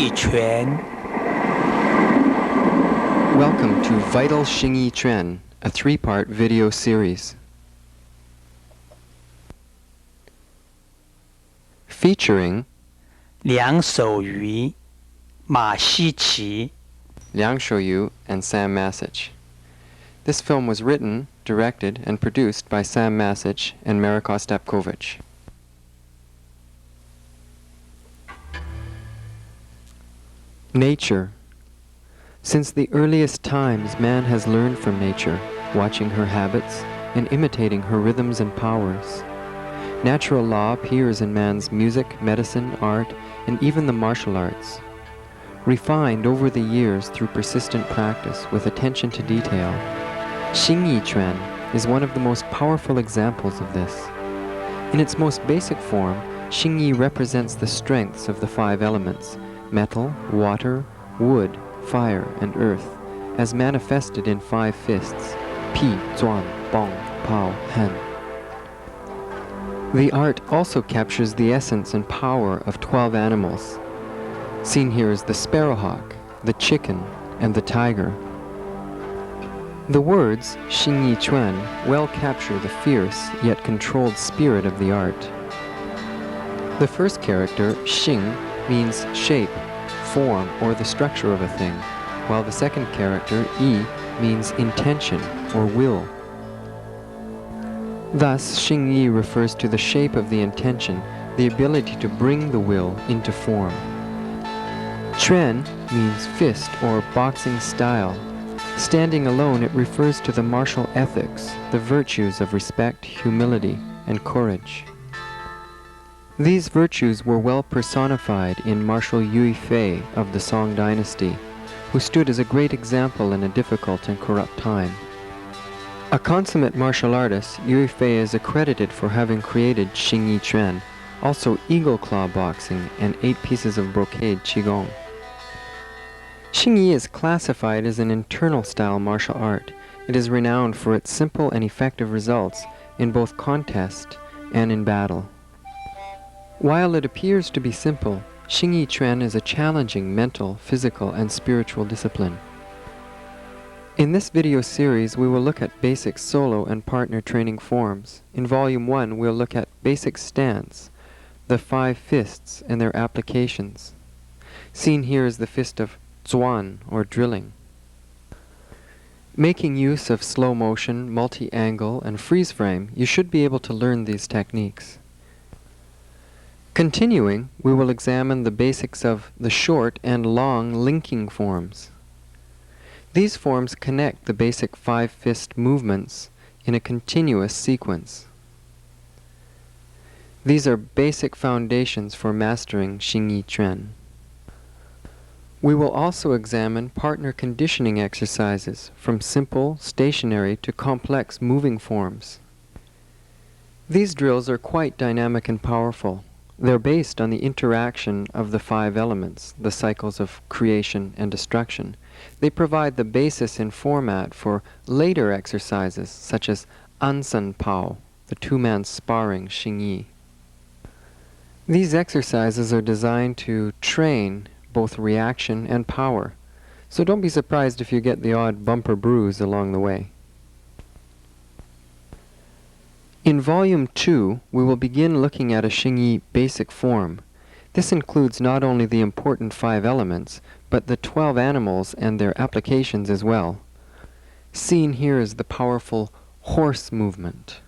Yi Quan. Welcome to Vital Xing Quan, a three-part video series. Featuring 梁守瑜、马希奇。 Liang Shouyu and Sam Masich. This film was written, directed, and produced by Sam Masich and Mariko Stepkovich. Nature. Since the earliest times, man has learned from nature, watching her habits and imitating her rhythms and powers. Natural law appears in man's music, medicine, art, and even the martial arts. Refined over the years through persistent practice with attention to detail, Xing Quan is one of the most powerful examples of this. In its most basic form, Xing represents the strengths of the five elements: metal, water, wood, fire, and earth, as manifested in five fists: Pi, Zuan, Bong, Pao, Hen. The art also captures the essence and power of 12 animals. Seen here is the sparrowhawk, the chicken, and the tiger. The words Xing Quan well capture the fierce yet controlled spirit of the art. The first character, Xing, means shape, form, or the structure of a thing, while the second character, Yi, means intention or will. Thus, Xing Yi refers to the shape of the intention, the ability to bring the will into form. Quan means fist or boxing style. Standing alone, it refers to the martial ethics, the virtues of respect, humility, and courage. These virtues were well personified in Marshal Yue Fei of the Song dynasty, who stood as a great example in a difficult and corrupt time. A consummate martial artist, Yue Fei is accredited for having created Xing Quan, also eagle claw boxing and 8 pieces of brocade qigong. Xing Yi is classified as an internal style martial art. It is renowned for its simple and effective results in both contest and in battle. While it appears to be simple, Xing Quan is a challenging mental, physical, and spiritual discipline. In this video series, we will look at basic solo and partner training forms. In Volume 1, we'll look at basic stance, the 5 fists and their applications. Seen here is the fist of Zuan, or drilling. Making use of slow motion, multi-angle, and freeze frame, you should be able to learn these techniques. Continuing, we will examine the basics of the short and long linking forms. These forms connect the basic 5 fist movements in a continuous sequence. These are basic foundations for mastering Xing Quan. We will also examine partner conditioning exercises, from simple, stationary to complex moving forms. These drills are quite dynamic and powerful. They're based on the interaction of the 5 elements, the cycles of creation and destruction. They provide the basis and format for later exercises such as Ansan Pao, the 2-man sparring Xing Yi. These exercises are designed to train both reaction and power, so don't be surprised if you get the odd bumper bruise along the way. In Volume 2, we will begin looking at a Xing Yi basic form. This includes not only the important 5 elements, but the 12 animals and their applications as well. Seen here is the powerful horse movement.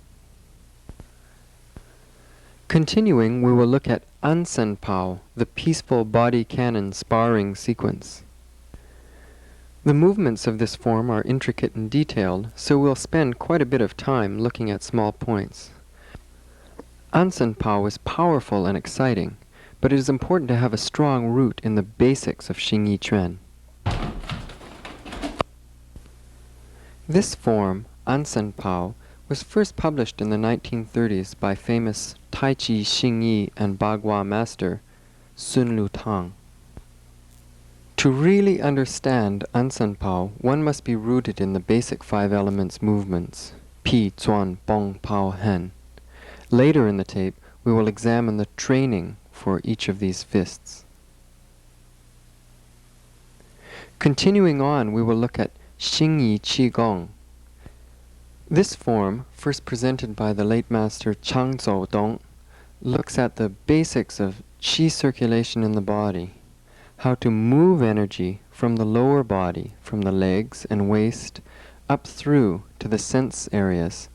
Continuing, we will look at Ansan Pao, the peaceful body cannon sparring sequence. The movements of this form are intricate and detailed, so we'll spend quite a bit of time looking at small points. Ansan Pao is powerful and exciting, but it is important to have a strong root in the basics of Xing Quan. This form, Ansan Pao, was first published in the 1930s by famous Tai Chi Xing Yi and Bagua master Sun Lutang. To really understand Ansan Pao, one must be rooted in the basic 5 elements movements, Pi, Zuan, Bong, Pao, Hen. Later in the tape, we will examine the training for each of these fists. Continuing on, we will look at Xing Qigong. This form, first presented by the late master Chang Dong, looks at the basics of qi circulation in the body, how to move energy from the lower body, from the legs and waist, up through to the sense areas.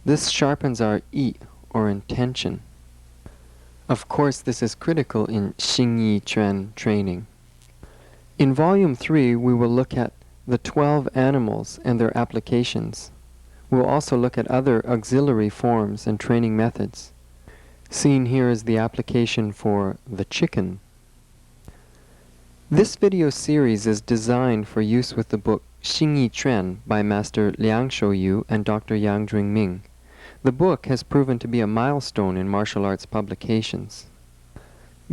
This sharpens our yi, or intention. Of course, this is critical in Xing Yi Quan training. In Volume 3, we will look at the 12 animals and their applications. We'll also look at other auxiliary forms and training methods. Seen here is the application for the chicken. This video series is designed for use with the book Xing Yi Quan by Master Liang Shouyu and Dr. Yang Jungming. The book has proven to be a milestone in martial arts publications.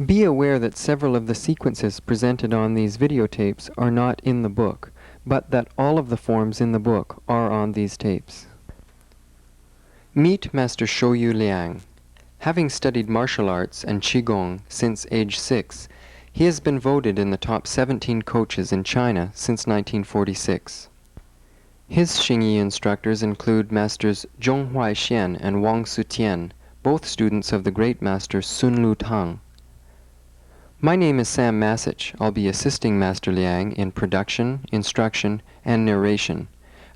Be aware that several of the sequences presented on these videotapes are not in the book, but that all of the forms in the book are on these tapes. Meet Master Shouyu Liang. Having studied martial arts and Qigong since age 6, he has been voted in the top 17 coaches in China since 1946. His Xing Yi instructors include Masters Zhong Huaixian and Wang Sutian, both students of the great master Sun Lu Tang. My name is Sam Masich. I'll be assisting Master Liang in production, instruction, and narration.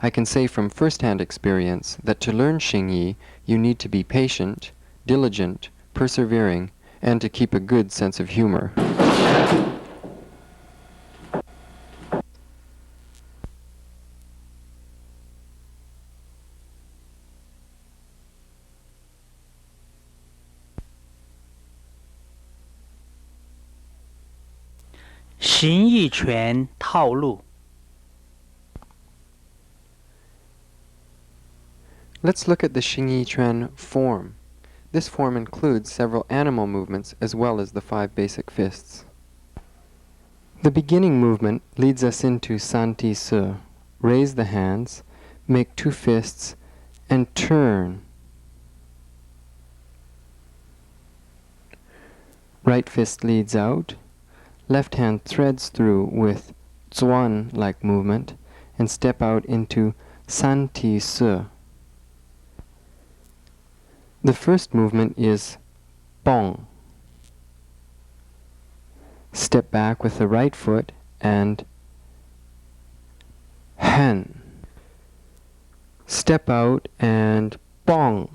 I can say from first-hand experience that to learn Xing Yi, you need to be patient, diligent, persevering, and to keep a good sense of humor. Xing Yi Quan 套路 Let's look at the Xing Yi Quan form. This form includes several animal movements as well as the 5 basic fists. The beginning movement leads us into San Ti Se. Raise the hands, make 2 fists, and turn. Right fist leads out. Left hand threads through with Zuan-like movement and step out into San Ti Se. The first movement is Bong. Step back with the right foot and Hen. Step out and Bong.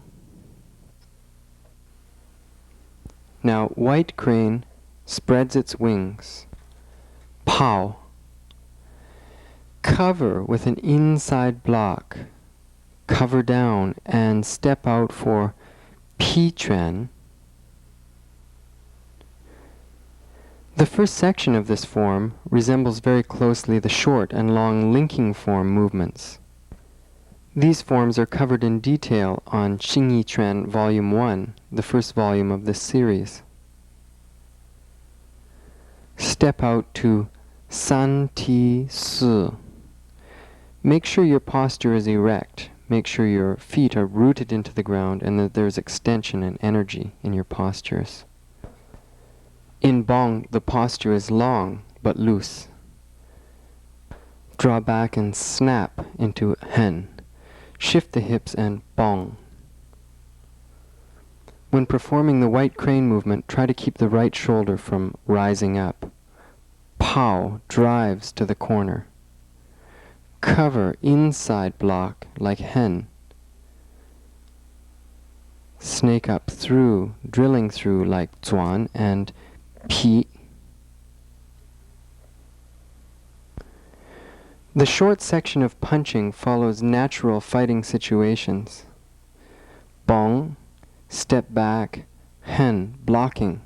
Now white crane spreads its wings. Pow. Cover with an inside block. Cover down and step out for Pi Quan. The first section of this form resembles very closely the short and long linking form movements. These forms are covered in detail on Xing Yi Quan Volume 1, the first volume of this series. Step out to San Ti Se. Make sure your posture is erect. Make sure your feet are rooted into the ground and that there's extension and energy in your postures. In Bong, the posture is long but loose. Draw back and snap into Hen. Shift the hips and Bong. When performing the white crane movement, try to keep the right shoulder from rising up. Pow drives to the corner. Cover inside block like Hen. Snake up through, drilling through like Zuan and Pi. The short section of punching follows natural fighting situations. Bong, step back, Hen, blocking.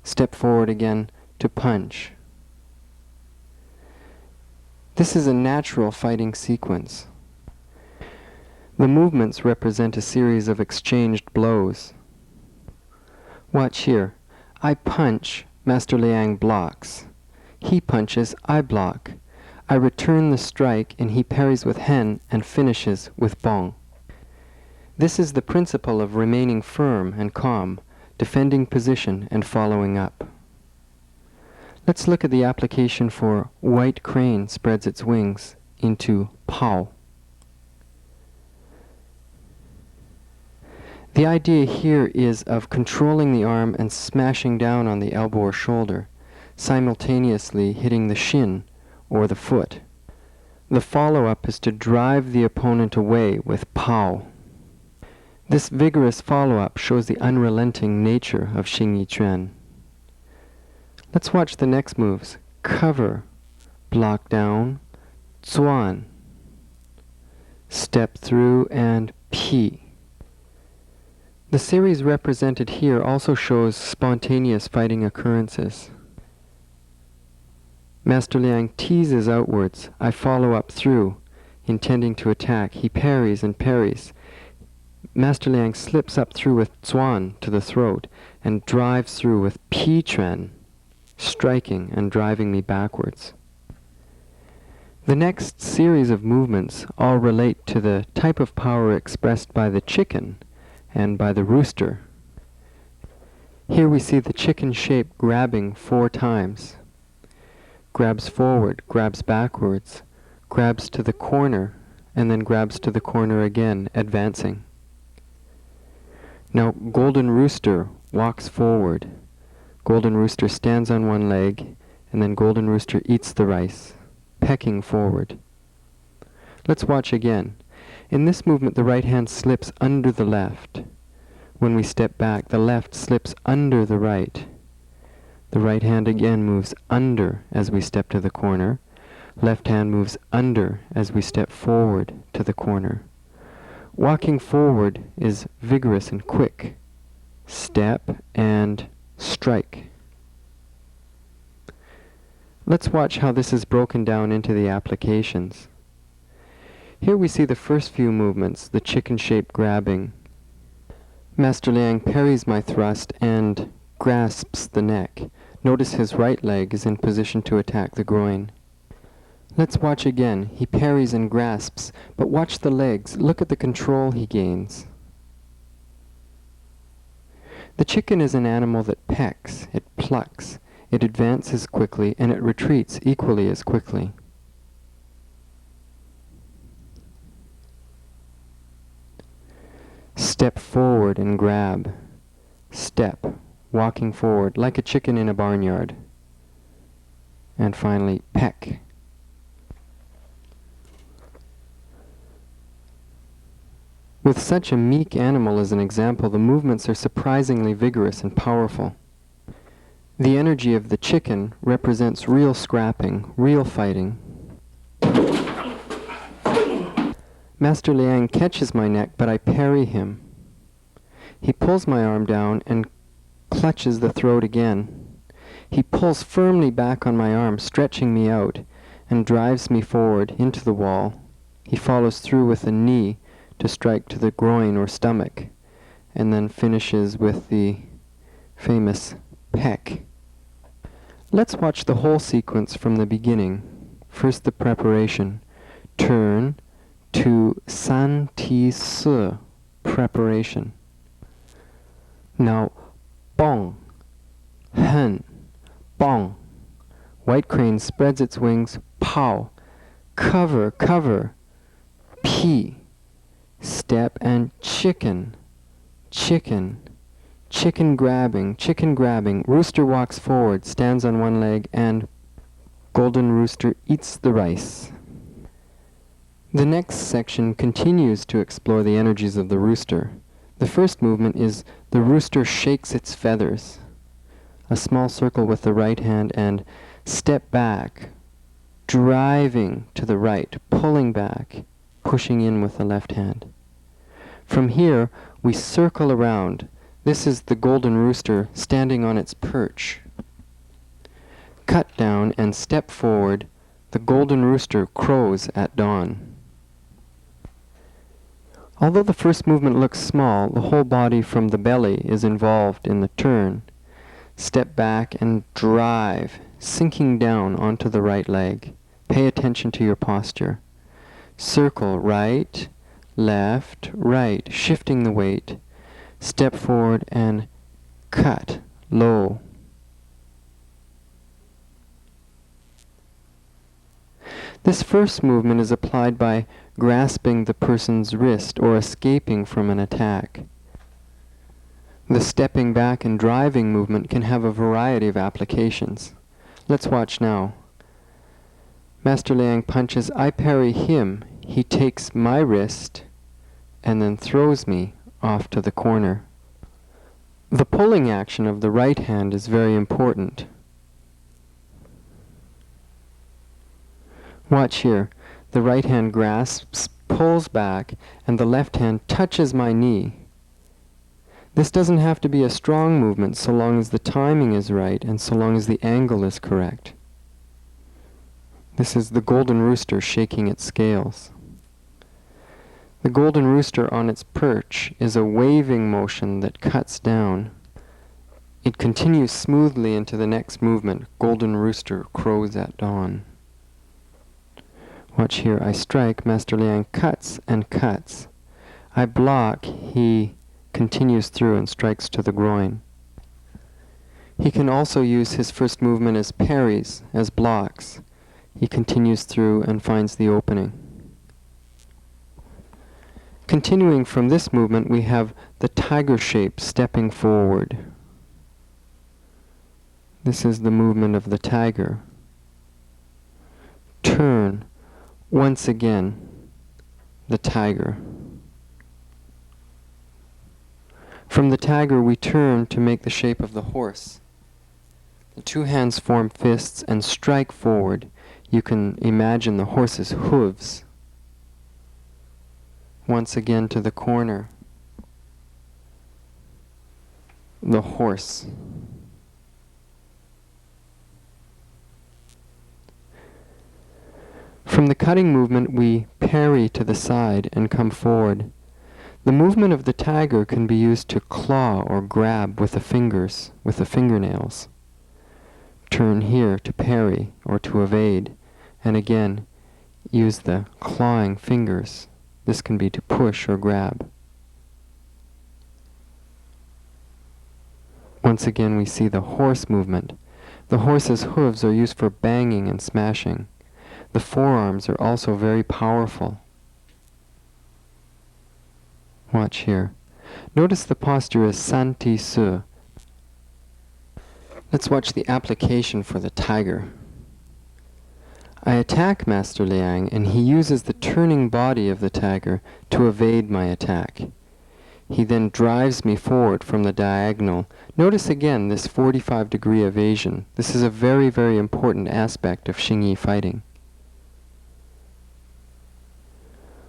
Step forward again to punch. This is a natural fighting sequence. The movements represent a series of exchanged blows. Watch here. I punch, Master Liang blocks. He punches, I block. I return the strike and he parries with Hen and finishes with Bong. This is the principle of remaining firm and calm, defending position and following up. Let's look at the application for white crane spreads its wings into pao. The idea here is of controlling the arm and smashing down on the elbow or shoulder, simultaneously hitting the shin or the foot. The follow-up is to drive the opponent away with pao. This vigorous follow-up shows the unrelenting nature of Xing Yi Quan. Let's watch the next moves. Cover, block down, quan, step through, and pi. The series represented here also shows spontaneous fighting occurrences. Master Liang teases outwards. I follow up through, intending to attack. He parries and parries. Master Liang slips up through with zuan to the throat and drives through with pi quan, striking and driving me backwards. The next series of movements all relate to the type of power expressed by the chicken and by the rooster. Here we see the chicken shape grabbing 4 times. Grabs forward, grabs backwards, grabs to the corner, and then grabs to the corner again, advancing. Now, golden rooster walks forward. Golden rooster stands on one leg, and then golden rooster eats the rice, pecking forward. Let's watch again. In this movement, the right hand slips under the left. When we step back, the left slips under the right. The right hand again moves under as we step to the corner. Left hand moves under as we step forward to the corner. Walking forward is vigorous and quick. Step and strike. Let's watch how this is broken down into the applications. Here we see the first few movements, the chicken shape grabbing. Master Liang parries my thrust and grasps the neck. Notice his right leg is in position to attack the groin. Let's watch again. He parries and grasps, but watch the legs. Look at the control he gains. The chicken is an animal that pecks, it plucks, it advances quickly, and it retreats equally as quickly. Step forward and grab. Step, walking forward like a chicken in a barnyard. And finally, peck. With such a meek animal as an example, the movements are surprisingly vigorous and powerful. The energy of the chicken represents real scrapping, real fighting. Master Liang catches my neck, but I parry him. He pulls my arm down and clutches the throat again. He pulls firmly back on my arm, stretching me out, and drives me forward into the wall. He follows through with a knee to strike to the groin or stomach, and then finishes with the famous peck. Let's watch the whole sequence from the beginning. First the preparation. Turn to san ti si, preparation. Now, bong, hen, bong. White crane spreads its wings, pow, cover, cover, pi, step, and chicken, chicken, chicken grabbing, rooster walks forward, stands on one leg, and golden rooster eats the rice. The next section continues to explore the energies of the rooster. The first movement is the rooster shakes its feathers, a small circle with the right hand, and step back, driving to the right, pulling back, pushing in with the left hand. From here, we circle around. This is the golden rooster standing on its perch. Cut down and step forward. The golden rooster crows at dawn. Although the first movement looks small, the whole body from the belly is involved in the turn. Step back and drive, sinking down onto the right leg. Pay attention to your posture. Circle right, left, right, shifting the weight. Step forward and cut, low. This first movement is applied by grasping the person's wrist or escaping from an attack. The stepping back and driving movement can have a variety of applications. Let's watch now. Master Liang punches, I parry him, he takes my wrist, and then throws me off to the corner. The pulling action of the right hand is very important. Watch here. The right hand grasps, pulls back, and the left hand touches my knee. This doesn't have to be a strong movement so long as the timing is right and so long as the angle is correct. This is the golden rooster shaking its scales. The golden rooster on its perch is a waving motion that cuts down. It continues smoothly into the next movement. Golden rooster crows at dawn. Watch here. I strike. Master Liang cuts and cuts. I block. He continues through and strikes to the groin. He can also use his first movement as parries, as blocks. He continues through and finds the opening. Continuing from this movement, we have the tiger shape stepping forward. This is the movement of the tiger. Turn. Once again, the tiger. From the tiger, we turn to make the shape of the horse. The two hands form fists and strike forward. You can imagine the horse's hooves. Once again to the corner. The horse. From the cutting movement, we parry to the side and come forward. The movement of the tiger can be used to claw or grab with the fingers, with the fingernails. Turn here to parry or to evade, and again use the clawing fingers. This can be to push or grab. Once again we see the horse movement. The horse's hooves are used for banging and smashing. The forearms are also very powerful. Watch here. Notice the posture is Santi Su. Let's watch the application for the tiger. I attack Master Liang, and he uses the turning body of the tiger to evade my attack. He then drives me forward from the diagonal. Notice again this 45-degree evasion. This is a very, very important aspect of Xing Yi fighting.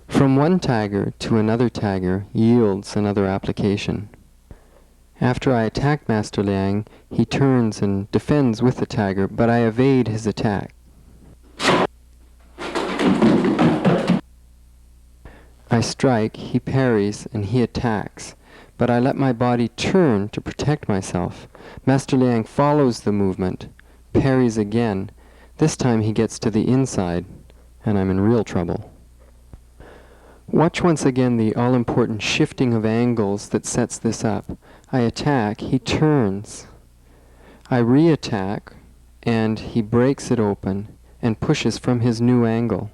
From one tiger to another tiger yields another application. After I attack Master Liang, he turns and defends with the tiger, but I evade his attack. I strike, he parries, and he attacks, but I let my body turn to protect myself. Master Liang follows the movement, parries again. This time he gets to the inside, and I'm in real trouble. Watch once again the all-important shifting of angles that sets this up. I attack, he turns. I re-attack, and he breaks it open and pushes from his new angle.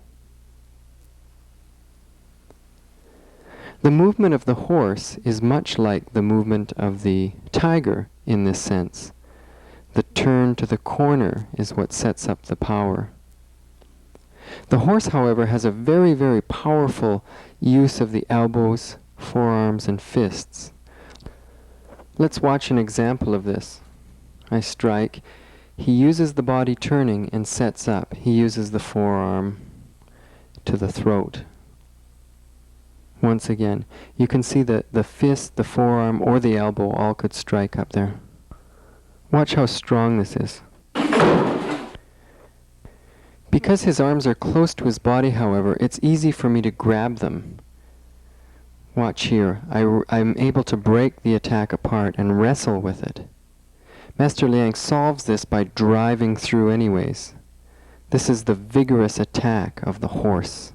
The movement of the horse is much like the movement of the tiger in this sense. The turn to the corner is what sets up the power. The horse, however, has a very, very powerful use of the elbows, forearms, and fists. Let's watch an example of this. I strike. He uses the body turning and sets up. He uses the forearm to the throat. Once again, you can see that the fist, the forearm, or the elbow all could strike up there. Watch how strong this is. Because his arms are close to his body, however, it's easy for me to grab them. Watch here. I'm able to break the attack apart and wrestle with it. Master Liang solves this by driving through anyways. This is the vigorous attack of the horse.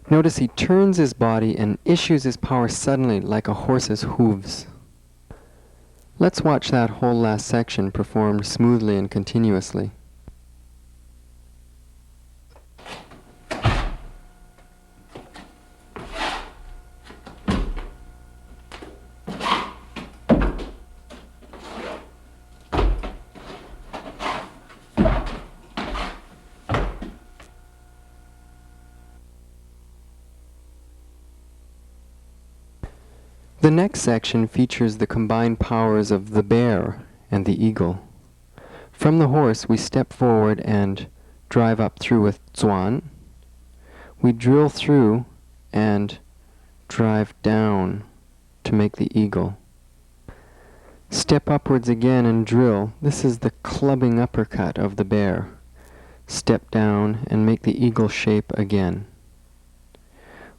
Notice he turns his body and issues his power suddenly like a horse's hooves. Let's watch that whole last section performed smoothly and continuously. The next section features the combined powers of the bear and the eagle. From the horse, we step forward and drive up through with quan. We drill through and drive down to make the eagle. Step upwards again and drill. This is the clubbing uppercut of the bear. Step down and make the eagle shape again.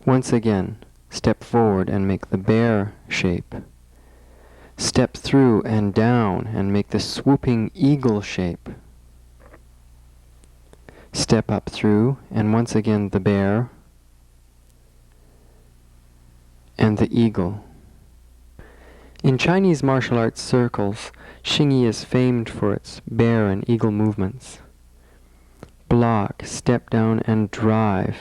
Once again, step forward and make the bear shape. Step through and down and make the swooping eagle shape. Step up through and once again the bear and the eagle. In Chinese martial arts circles, Xing is famed for its bear and eagle movements. Block, step down and drive.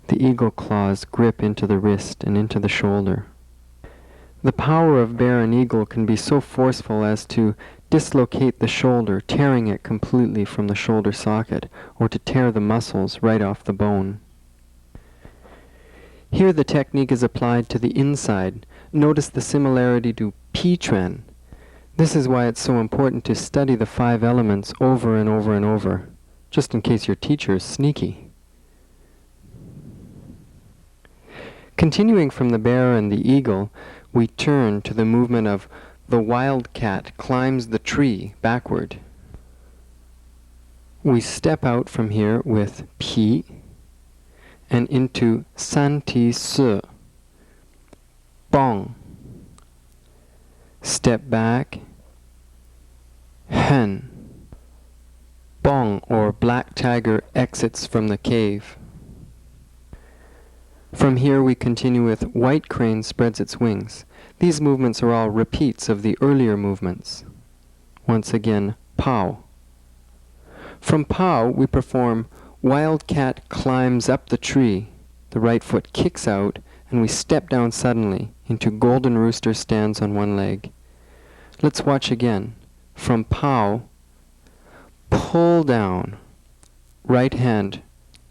The eagle claws grip into the wrist and into the shoulder. The power of bear and eagle can be so forceful as to dislocate the shoulder, tearing it completely from the shoulder socket, or to tear the muscles right off the bone. Here the technique is applied to the inside. Notice the similarity to quan. This is why it's so important to study the 5 elements over and over and over, just in case your teacher is sneaky. Continuing from the bear and the eagle, we turn to the movement of the wildcat climbs the tree backward. We step out from here with pi and into san ti si, bong. Step back, hen. Bong, or black tiger, exits from the cave. From here we continue with white crane spreads its wings. These movements are all repeats of the earlier movements. Once again, pow. From pow we perform wildcat climbs up the tree. The right foot kicks out and we step down suddenly into golden rooster stands on one leg. Let's watch again. From pow, pull down, right hand,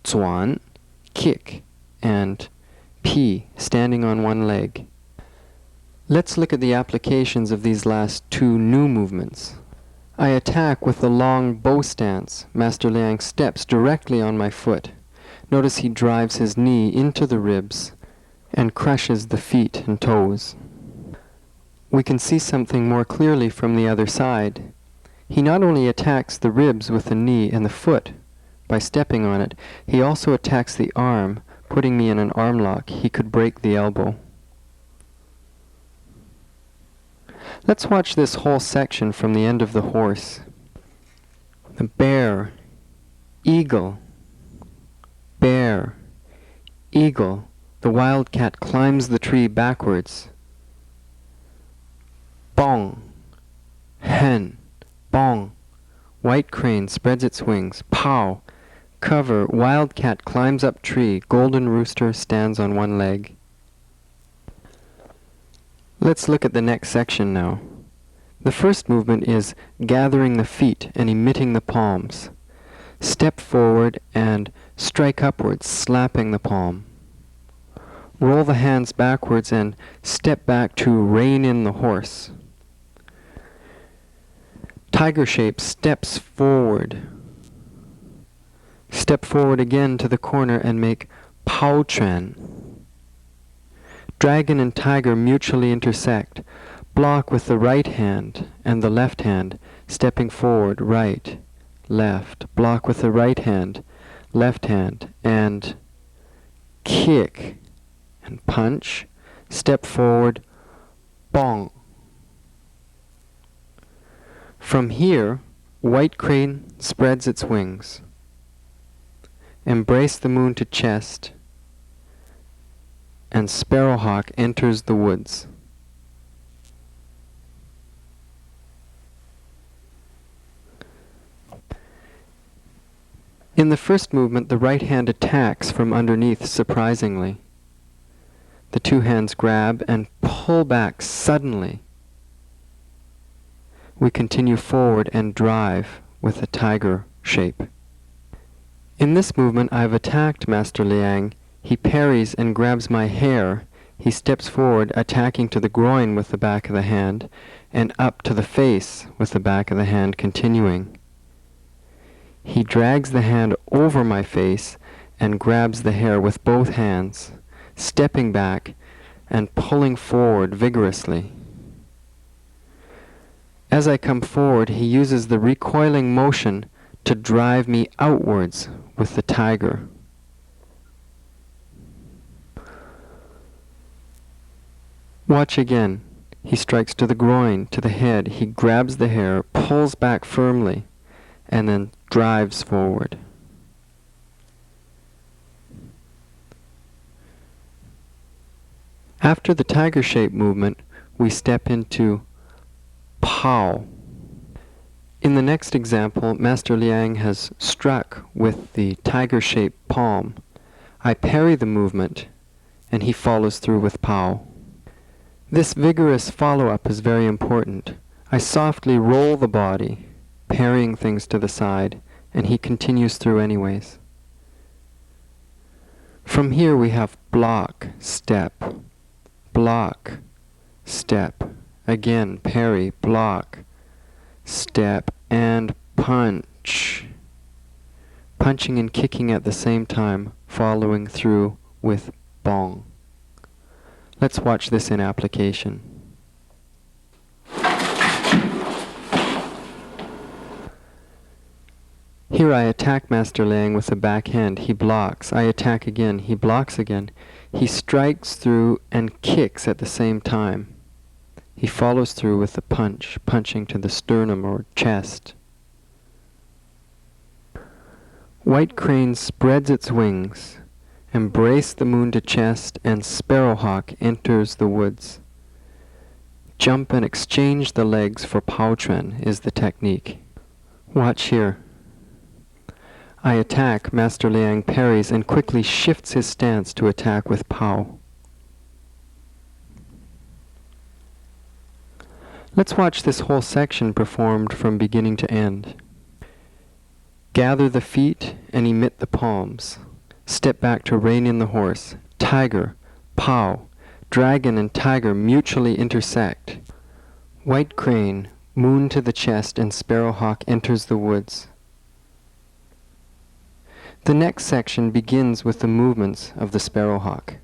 quan, kick, and pi, standing on one leg. Let's look at the applications of these last 2 new movements. I attack with the long bow stance. Master Liang steps directly on my foot. Notice he drives his knee into the ribs and crushes the feet and toes. We can see something more clearly from the other side. He not only attacks the ribs with the knee and the foot by stepping on it, he also attacks the arm, putting me in an arm lock. He could break the elbow. Let's watch this whole section from the end of the horse. The bear, eagle, bear, eagle. The wildcat climbs the tree backwards. Bong, hen, bong. White crane spreads its wings. Pow, cover. Wildcat climbs up tree. Golden rooster stands on one leg. Let's look at the next section now. The first movement is gathering the feet and emitting the palms. Step forward and strike upwards, slapping the palm. Roll the hands backwards and step back to rein in the horse. Tiger shape, steps forward. Step forward again to the corner and make pao quan. Dragon and tiger mutually intersect. Block with the right hand and the left hand, stepping forward, right, left. Block with the right hand, left hand, and kick and punch. Step forward, bong. From here, white crane spreads its wings. Embrace the moon to chest, and sparrowhawk enters the woods. In the first movement, the right hand attacks from underneath surprisingly. The 2 hands grab and pull back suddenly. We continue forward and drive with a tiger shape. In this movement, I've attacked Master Liang. He parries and grabs my hair. he steps forward, attacking to the groin with the back of the hand, and up to the face with the back of the hand continuing. He drags the hand over my face and grabs the hair with both hands, stepping back and pulling forward vigorously. As I come forward, he uses the recoiling motion to drive me outwards with the tiger. Watch again. He strikes to the groin, to the head. He grabs the hair, pulls back firmly, and then drives forward. After the tiger shape movement, we step into pow. In the next example, Master Liang has struck with the tiger-shaped palm. I parry the movement, and he follows through with pow. This vigorous follow-up is very important. I softly roll the body, parrying things to the side, and he continues through anyways. From here we have block, step, step, again parry, block, step, and punch. Punching and kicking at the same time, following through with bong. Let's watch this in application. Here I attack Master Liang with a backhand. He blocks. I attack again. He blocks again. He strikes through and kicks at the same time. He follows through with the punch, punching to the sternum or chest. White crane spreads its wings, embrace the moon to chest, and sparrowhawk enters the woods. Jump and exchange the legs for Paotren is the technique. Watch here. I attack, Master Liang parries and quickly shifts his stance to attack with Pao. Let's watch this whole section performed from beginning to end. Gather the feet and emit the palms. Step back to rein in the horse. Tiger, Pao, dragon and tiger mutually intersect. White crane, moon to the chest, and sparrowhawk enters the woods. The next section begins with the movements of the sparrowhawk.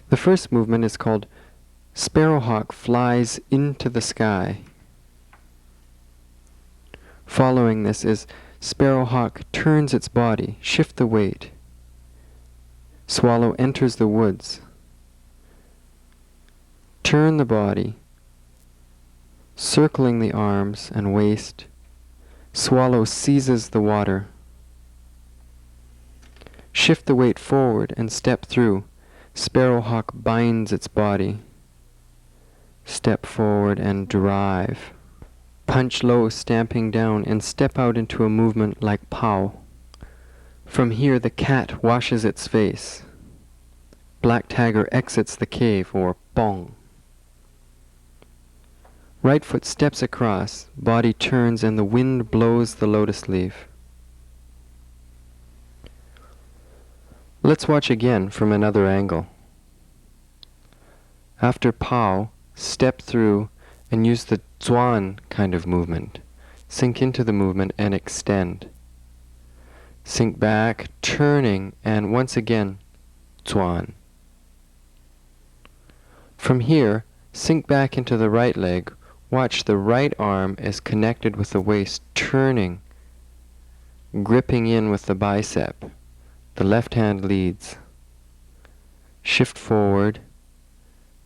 The first movement is called Sparrowhawk Flies into the Sky. Following this is Sparrowhawk turns its body, shift the weight. Swallow enters the woods. Turn the body, circling the arms and waist. Swallow seizes the water. Shift the weight forward and step through. Sparrowhawk binds its body. Step forward and drive. Punch low, stamping down, and step out into a movement like Pao. From here the cat washes its face. Black tiger exits the cave, or bong. Right foot steps across, body turns, and the wind blows the lotus leaf. Let's watch again from another angle. After Pao, step through and use the Zuan kind of movement. Sink into the movement and extend. Sink back, turning, and once again, Zuan. From here, sink back into the right leg. Watch the right arm is connected with the waist, turning, gripping in with the bicep. The left hand leads. Shift forward,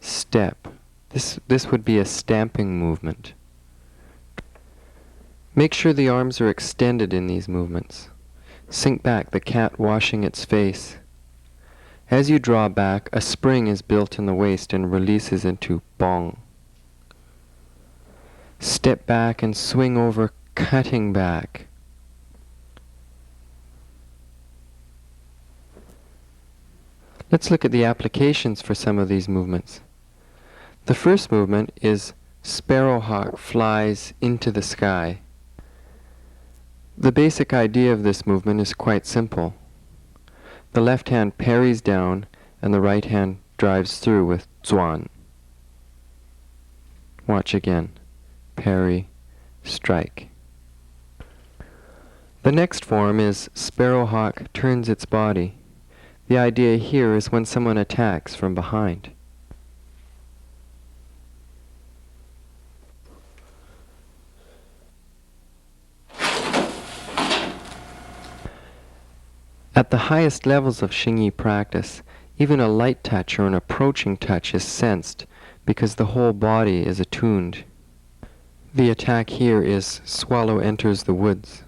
step. This would be a stamping movement. Make sure the arms are extended in these movements. Sink back, the cat washing its face. As you draw back, a spring is built in the waist and releases into bong. Step back and swing over, cutting back. Let's look at the applications for some of these movements. The first movement is Sparrowhawk Flies into the Sky. The basic idea of this movement is quite simple. The left hand parries down, and the right hand drives through with quan. Watch again. Parry, strike. The next form is sparrowhawk turns its body. The idea here is when someone attacks from behind. At the highest levels of Xing practice, even a light touch or an approaching touch is sensed because the whole body is attuned. The attack here is swallow enters the woods.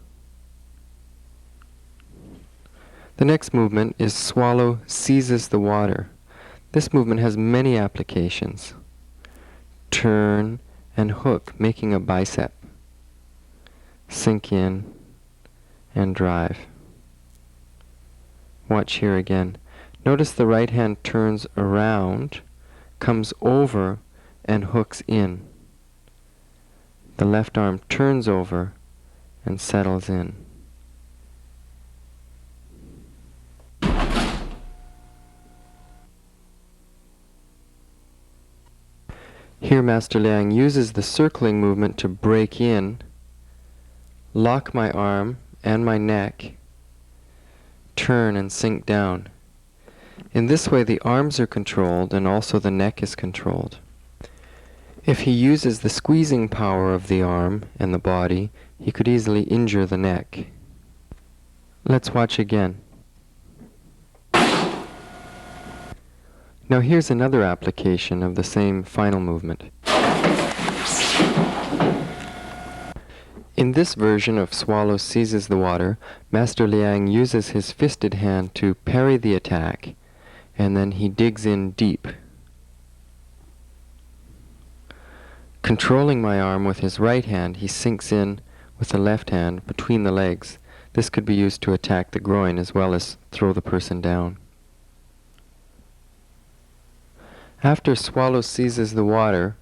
The next movement is swallow seizes the water. This movement has many applications. Turn and hook, making a bicep. Sink in and drive. Watch here again. Notice the right hand turns around, comes over, and hooks in. The left arm turns over and settles in. Here Master Liang uses the circling movement to break in, lock my arm and my neck, turn and sink down. In this way the arms are controlled and also the neck is controlled. If he uses the squeezing power of the arm and the body, he could easily injure the neck. Let's watch again. Now here's another application of the same final movement. In this version of swallow seizes the water, Master Liang uses his fisted hand to parry the attack, and then he digs in deep. Controlling my arm with his right hand, he sinks in with the left hand between the legs. This could be used to attack the groin as well as throw the person down. After swallow seizes the water,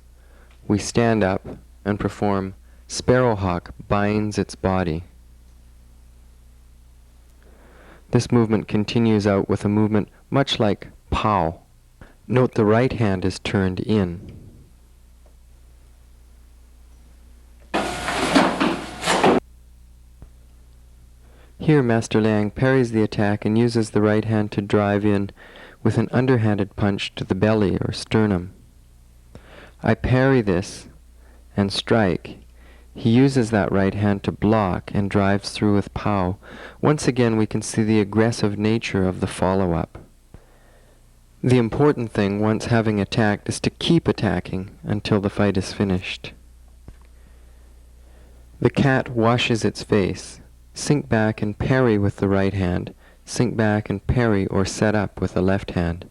we stand up and perform sparrowhawk binds its body. This movement continues out with a movement much like pow. Note the right hand is turned in. Here Master Liang parries the attack and uses the right hand to drive in with an underhanded punch to the belly or sternum. I parry this and strike. He uses that right hand to block and drives through with pow. Once again we can see the aggressive nature of the follow-up. The important thing once having attacked is to keep attacking until the fight is finished. The cat washes its face. Sink back and parry with the right hand. Sink back and parry or set up with the left hand.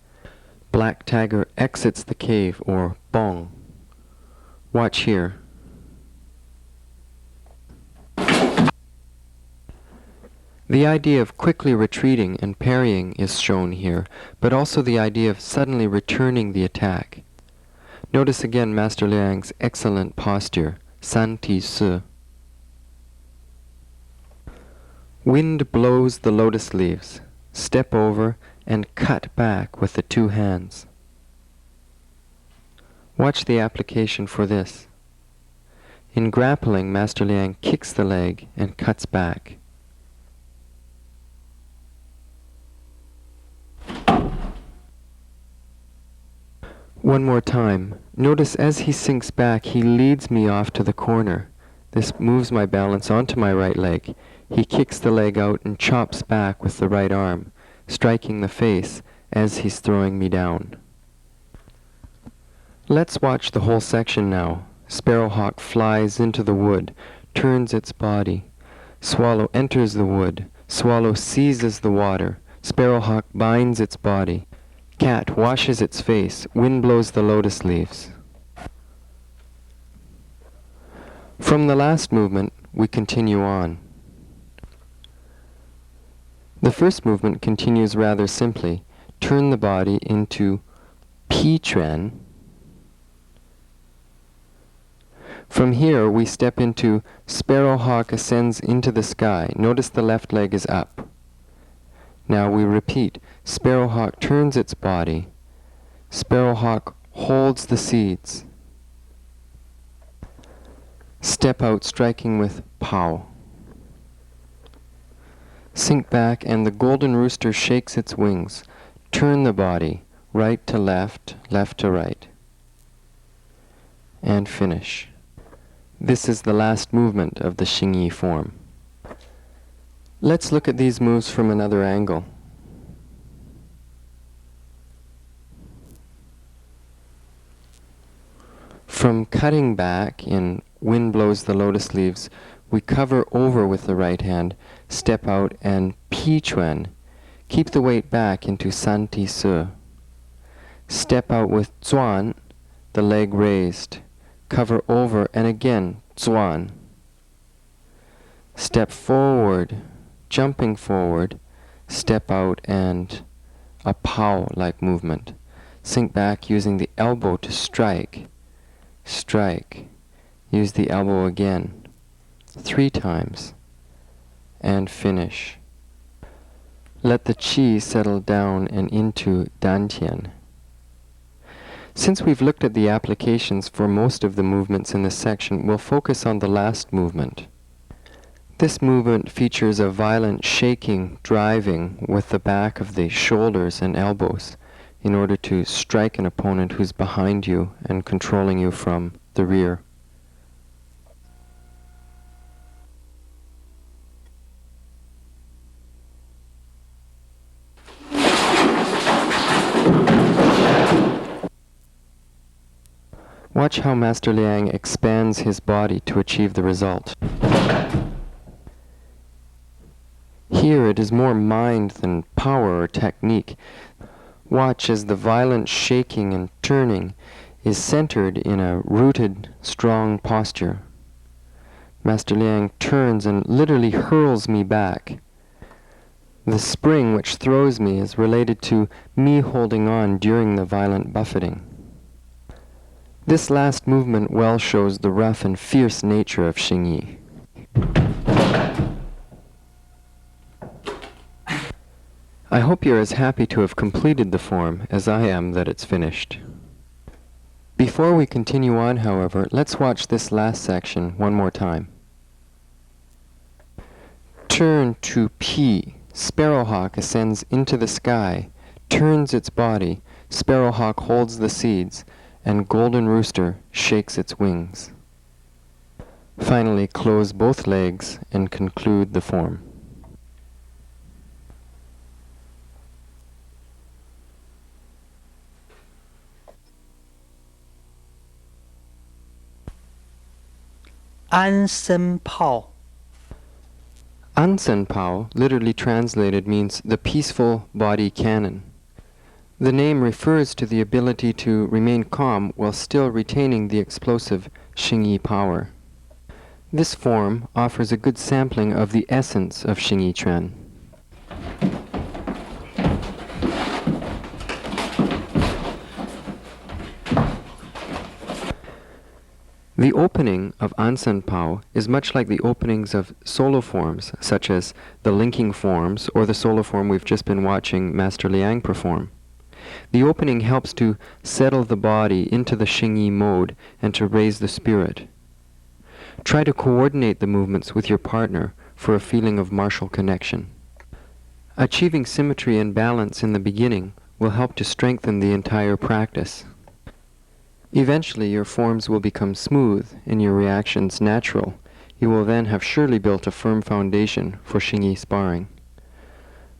Black tiger exits the cave or bong. Watch here. The idea of quickly retreating and parrying is shown here, but also the idea of suddenly returning the attack. Notice again Master Liang's excellent posture, san ti si. Wind blows the lotus leaves. Step over and cut back with the two hands. Watch the application for this. In grappling, Master Liang kicks the leg and cuts back. One more time. Notice as he sinks back, he leads me off to the corner. This moves my balance onto my right leg. He kicks the leg out and chops back with the right arm, striking the face as he's throwing me down. Let's watch the whole section now. Sparrowhawk flies into the wood, turns its body. Swallow enters the wood. Swallow seizes the water. Sparrowhawk binds its body. Cat washes its face. Wind blows the lotus leaves. From the last movement, we continue on. The first movement continues rather simply. Turn the body into pi quan. From here, we step into sparrowhawk ascends into the sky. Notice the left leg is up. Now we repeat. Sparrowhawk turns its body. Sparrowhawk holds the seeds. Step out, striking with pow. Sink back, and the golden rooster shakes its wings. Turn the body, right to left, left to right. And finish. This is the last movement of the Xing form. Let's look at these moves from another angle. From cutting back in Wind Blows the Lotus Leaves, we cover over with the right hand, step out, and pi quan. Keep the weight back into san ti se. Step out with zuan, the leg raised. Cover over, and again zuan. Step forward, jumping forward, step out, and a pow-like movement. Sink back using the elbow to strike. Strike. Use the elbow again. 3 times. And finish. Let the qi settle down and into dantian. Since we've looked at the applications for most of the movements in this section, we'll focus on the last movement. This movement features a violent shaking, driving with the back of the shoulders and elbows in order to strike an opponent who's behind you and controlling you from the rear. Watch how Master Liang expands his body to achieve the result. Here it is more mind than power or technique. Watch as the violent shaking and turning is centered in a rooted, strong posture. Master Liang turns and literally hurls me back. The spring which throws me is related to me holding on during the violent buffeting. This last movement well shows the rough and fierce nature of Xing. I hope you're as happy to have completed the form as I am that it's finished. Before we continue on, however, let's watch this last section one more time. Turn to P. Sparrowhawk ascends into the sky, turns its body, Sparrowhawk holds the seeds, and Golden Rooster shakes its wings. Finally, close both legs and conclude the form. An Sen Pao. An Sen Pao, literally translated, means the peaceful body cannon. The name refers to the ability to remain calm while still retaining the explosive Xing power. This form offers a good sampling of the essence of Xing Quan. The opening of An Sen Pao is much like the openings of solo forms, such as the linking forms or the solo form we've just been watching Master Liang perform. The opening helps to settle the body into the Xing mode and to raise the spirit. Try to coordinate the movements with your partner for a feeling of martial connection. Achieving symmetry and balance in the beginning will help to strengthen the entire practice. Eventually your forms will become smooth and your reactions natural. You will then have surely built a firm foundation for Xing sparring.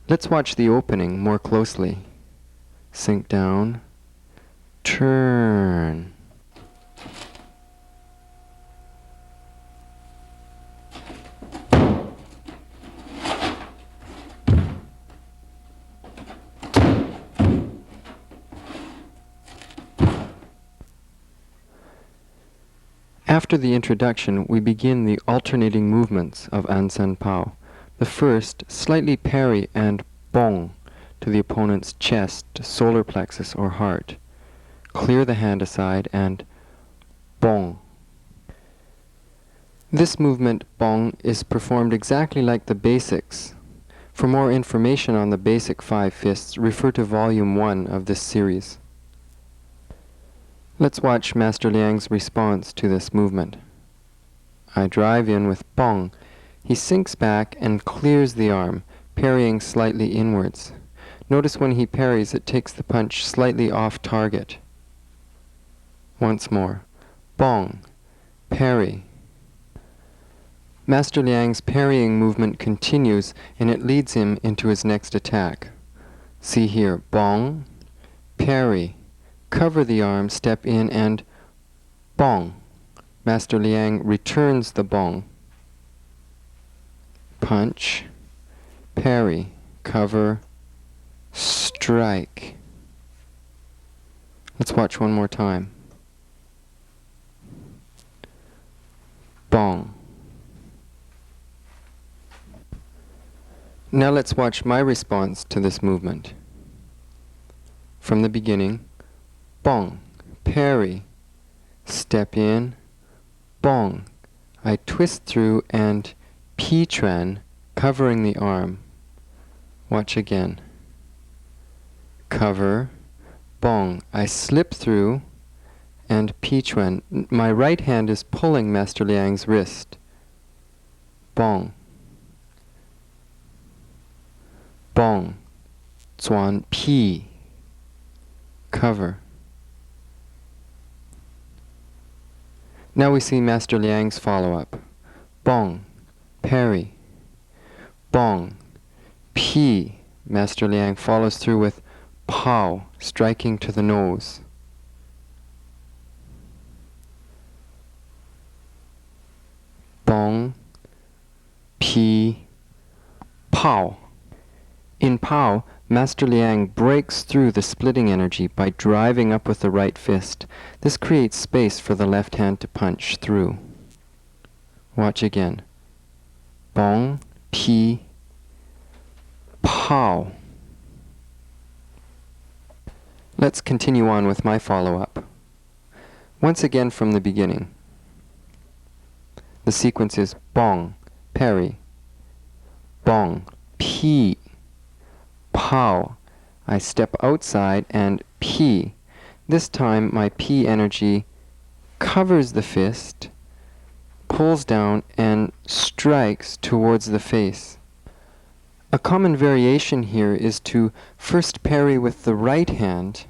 Let's watch the opening more closely. Sink down, turn. After the introduction, we begin the alternating movements of An Sen Pao. The first, slightly parry and bong to the opponent's chest, solar plexus, or heart. Clear the hand aside and bong. This movement, bong, is performed exactly like the basics For more information on the basic 5 fists, refer to Volume 1 of this series. Let's watch Master Liang's response to this movement. I drive in with bong. He sinks back and clears the arm, parrying slightly inwards. Notice when he parries, it takes the punch slightly off target. Once more. Bong. Parry. Master Liang's parrying movement continues, and it leads him into his next attack. See here. Bong. Parry. Cover the arm, step in, and bong. Master Liang returns the bong. Punch. Parry. Cover. Strike. Let's watch one more time. Bong. Now let's watch my response to this movement. From the beginning, bong, parry, step in, bong. I twist through and quan, covering the arm. Watch again. Cover, bong. I slip through and quan. My right hand is pulling Master Liang's wrist. Bong. Bong. Quan, pi. Cover. Now we see Master Liang's follow-up. Bong. Parry. Bong. Pi. Master Liang follows through with pow, striking to the nose. Bong. Pi. Pow. In pow, Master Liang breaks through the splitting energy by driving up with the right fist. This creates space for the left hand to punch through. Watch again. Bong, pi, pow. Let's continue on with my follow-up. Once again from the beginning. The sequence is bong, parry, bong, pi, pow. I step outside and pi. This time my pi energy covers the fist, pulls down, and strikes towards the face. A common variation here is to first parry with the right hand,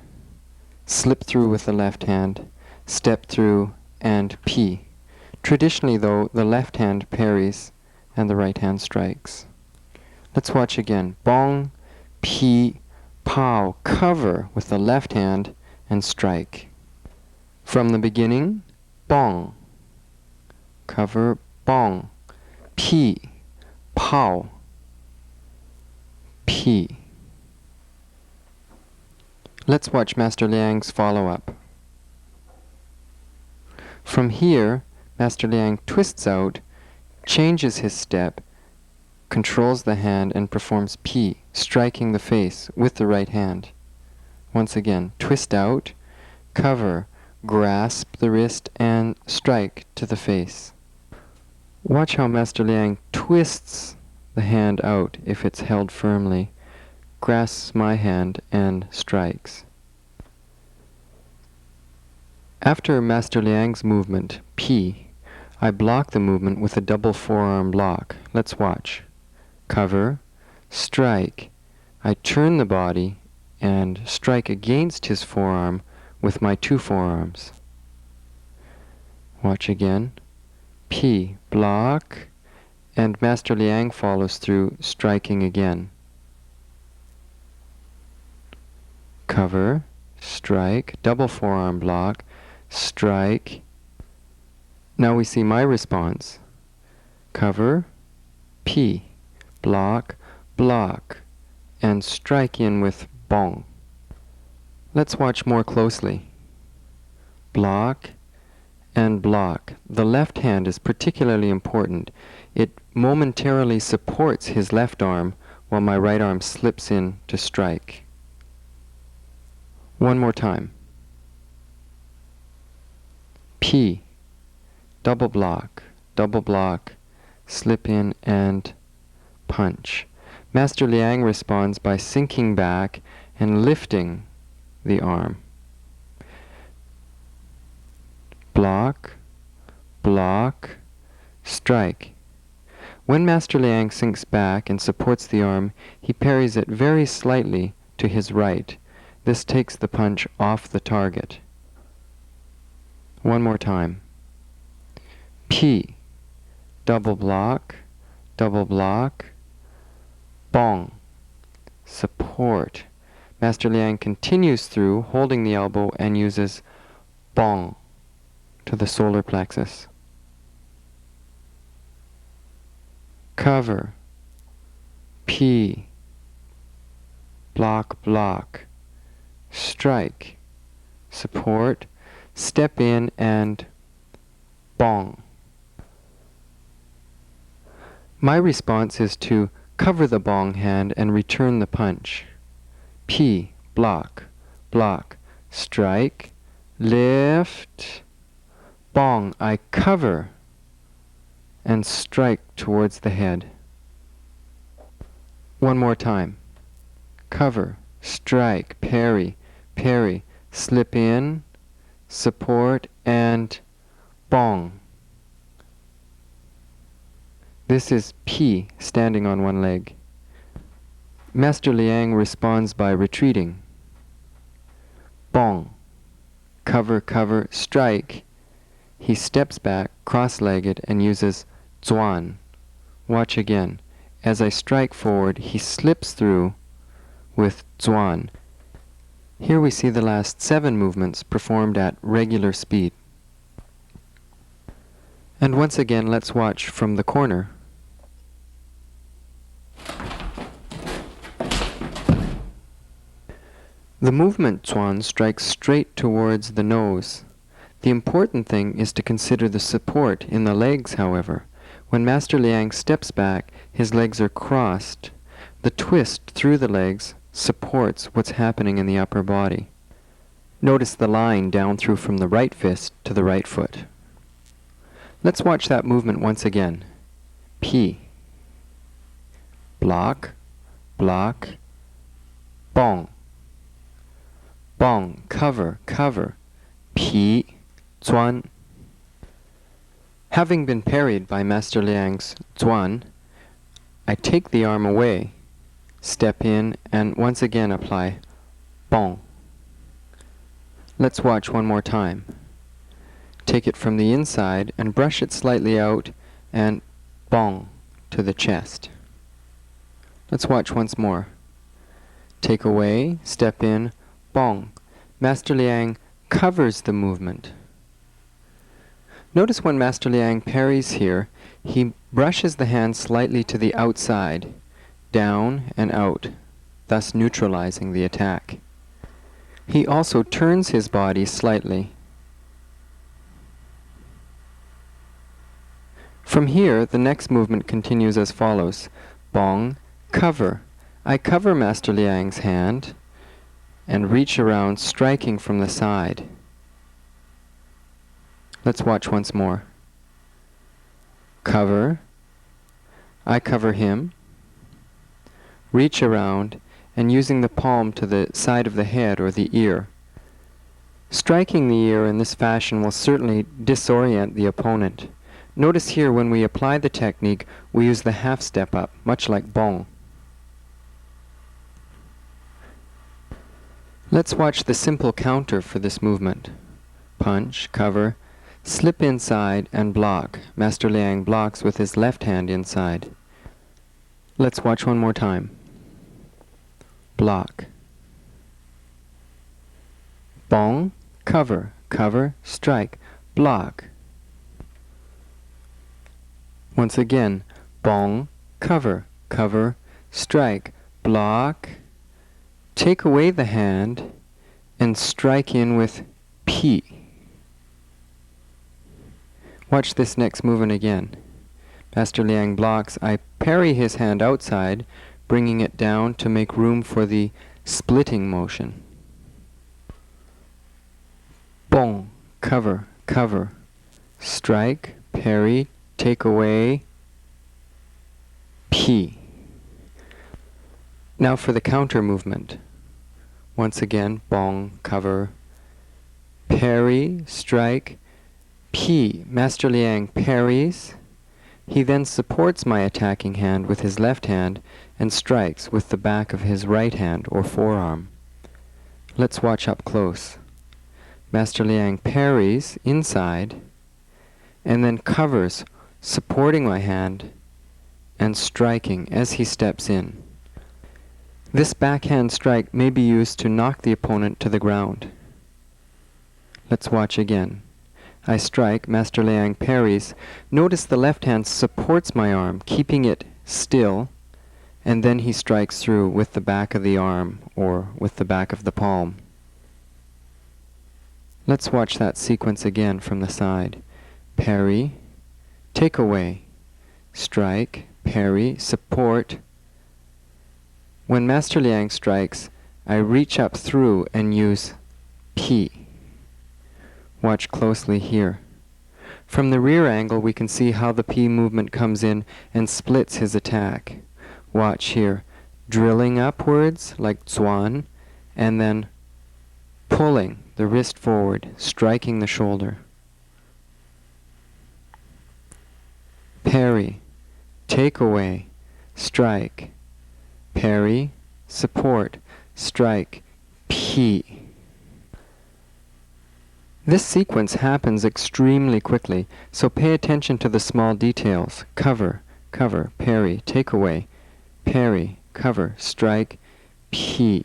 slip through with the left hand, step through, and pi. Traditionally, though, the left hand parries and the right hand strikes. Let's watch again. Bong, pi, pow. Cover with the left hand and strike. From the beginning, bong. Cover, bong. Pi, pow. Pi. Let's watch Master Liang's follow-up. From here, Master Liang twists out, changes his step, controls the hand, and performs pi, striking the face with the right hand. Once again, twist out, cover, grasp the wrist, and strike to the face. Watch how Master Liang twists the hand out if it's held firmly, grasps my hand, and strikes. After Master Liang's movement, pi, I block the movement with a double forearm block. Let's watch. Cover, strike. I turn the body and strike against his forearm with my two forearms. Watch again. Pi, block, and Master Liang follows through, striking again. Cover, strike, double forearm block, strike. Now we see my response. Cover, pi, block, block, and strike in with bong. Let's watch more closely. Block and block. The left hand is particularly important. It momentarily supports his left arm while my right arm slips in to strike. One more time. Pi, double block, slip in and punch. Master Liang responds by sinking back and lifting the arm. Block, block, strike. When Master Liang sinks back and supports the arm, he parries it very slightly to his right. This takes the punch off the target. One more time. P, double block, bong, support. Master Liang continues through, holding the elbow, and uses bong to the solar plexus. Cover, P, block, block, strike, support, step in, and bong. My response is to cover the bong hand and return the punch. P, block, block, strike, lift, bong. I cover and strike towards the head. One more time. Cover, strike, parry, parry, slip in, support, and bong. This is P, standing on one leg. Master Liang responds by retreating. Bong, cover, cover, strike. He steps back, cross-legged, and uses quan. Watch again. As I strike forward, he slips through with quan. Here we see the last 7 movements performed at regular speed. And once again, let's watch from the corner. The movement quan strikes straight towards the nose. The important thing is to consider the support in the legs, however. When Master Liang steps back, his legs are crossed. The twist through the legs supports what's happening in the upper body. Notice the line down through from the right fist to the right foot. Let's watch that movement once again. P, block, block, bong, bong, cover, cover, P, quan. Having been parried by Master Liang's quan, I take the arm away, step in, and once again apply bong. Let's watch one more time. Take it from the inside and brush it slightly out and bong to the chest. Let's watch once more. Take away, step in, bong. Master Liang covers the movement. Notice when Master Liang parries here, he brushes the hand slightly to the outside, down and out, thus neutralizing the attack. He also turns his body slightly. From here, the next movement continues as follows. Bong, cover. I cover Master Liang's hand and reach around, striking from the side. Let's watch once more. Cover. I cover him. Reach around, and using the palm to the side of the head or the ear. Striking the ear in this fashion will certainly disorient the opponent. Notice here when we apply the technique, we use the half step up, much like bong. Let's watch the simple counter for this movement. Punch, cover, slip inside, and block. Master Liang blocks with his left hand inside. Let's watch one more time. Block. Bong, cover, cover, strike, block. Once again, bong, cover, cover, strike, block. Take away the hand and strike in with P. Watch this next movement again. Master Liang blocks. I parry his hand outside, bringing it down to make room for the splitting motion. Bong, cover, cover, strike, parry, take away, P. Now for the counter movement. Once again, bong, cover, parry, strike, P. Master Liang parries. He then supports my attacking hand with his left hand and strikes with the back of his right hand or forearm. Let's watch up close. Master Liang parries inside and then covers, supporting my hand and striking as he steps in. This backhand strike may be used to knock the opponent to the ground. Let's watch again. I strike, Master Liang parries. Notice the left hand supports my arm, keeping it still, and then he strikes through with the back of the arm or with the back of the palm. Let's watch that sequence again from the side. Parry, take away, strike, parry, support. When Master Liang strikes, I reach up through and use P. Watch closely here. From the rear angle, we can see how the P movement comes in and splits his attack. Watch here. Drilling upwards, like quan, and then pulling the wrist forward, striking the shoulder. Parry, take away, strike, parry, support, strike, P. This sequence happens extremely quickly, so pay attention to the small details. Cover, cover, parry, take away, parry, cover, strike, P.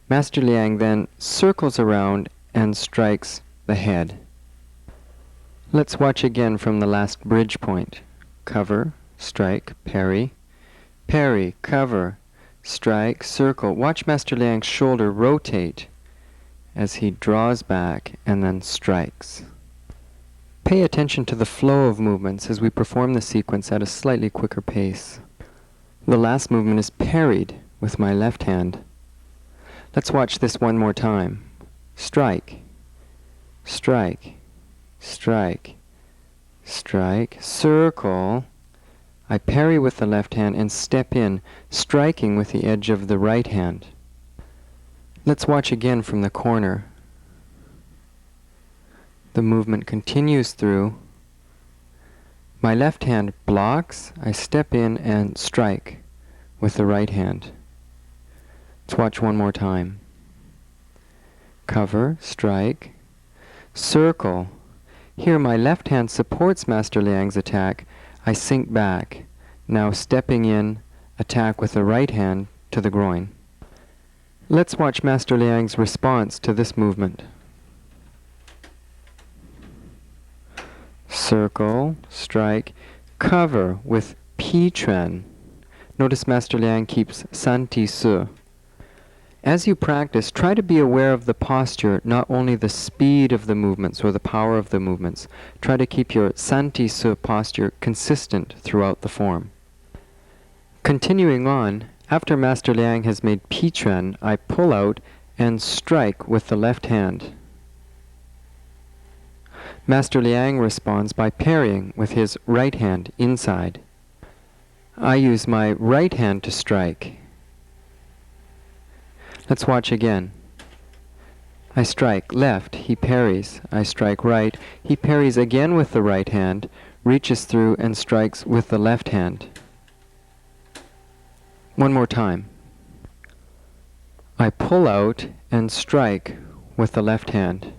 Master Liang then circles around and strikes the head. Let's watch again from the last bridge point. Cover, strike, parry, parry, cover, strike, circle. Watch Master Liang's shoulder rotate as he draws back and then strikes. Pay attention to the flow of movements as we perform the sequence at a slightly quicker pace. The last movement is parried with my left hand. Let's watch this one more time. Strike, strike, strike, strike, circle. I parry with the left hand and step in, striking with the edge of the right hand. Let's watch again from the corner. The movement continues through. My left hand blocks, I step in and strike with the right hand. Let's watch one more time. Cover, strike, circle. Here my left hand supports Master Liang's attack. I sink back, now stepping in, attack with the right hand to the groin. Let's watch Master Liang's response to this movement. Circle, strike, cover with Pi Quan. Notice Master Liang keeps San Ti Su. As you practice, try to be aware of the posture, not only the speed of the movements or the power of the movements. Try to keep your San Ti Su posture consistent throughout the form. Continuing on, after Master Liang has made Pi Quan, I pull out and strike with the left hand. Master Liang responds by parrying with his right hand inside. I use my right hand to strike. Let's watch again. I strike left, he parries. I strike right, he parries again with the right hand, reaches through and strikes with the left hand. One more time. I pull out and strike with the left hand.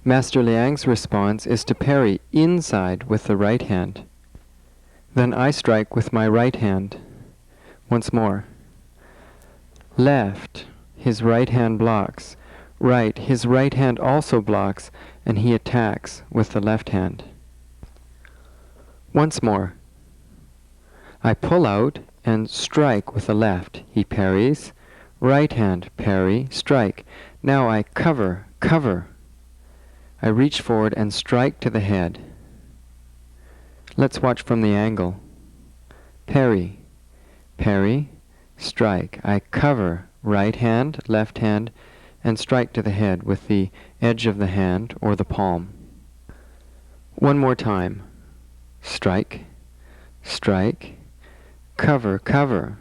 Master Liang's response is to parry inside with the right hand. Then I strike with my right hand. Once more. Left, his right hand blocks. Right, his right hand also blocks, and he attacks with the left hand. Once more. I pull out and strike with the left. He parries. Right hand, parry, strike. Now I cover, cover. I reach forward and strike to the head. Let's watch from the angle. Parry, parry, strike. I cover, right hand, left hand, and strike to the head with the edge of the hand or the palm. One more time. Strike, strike, cover, cover.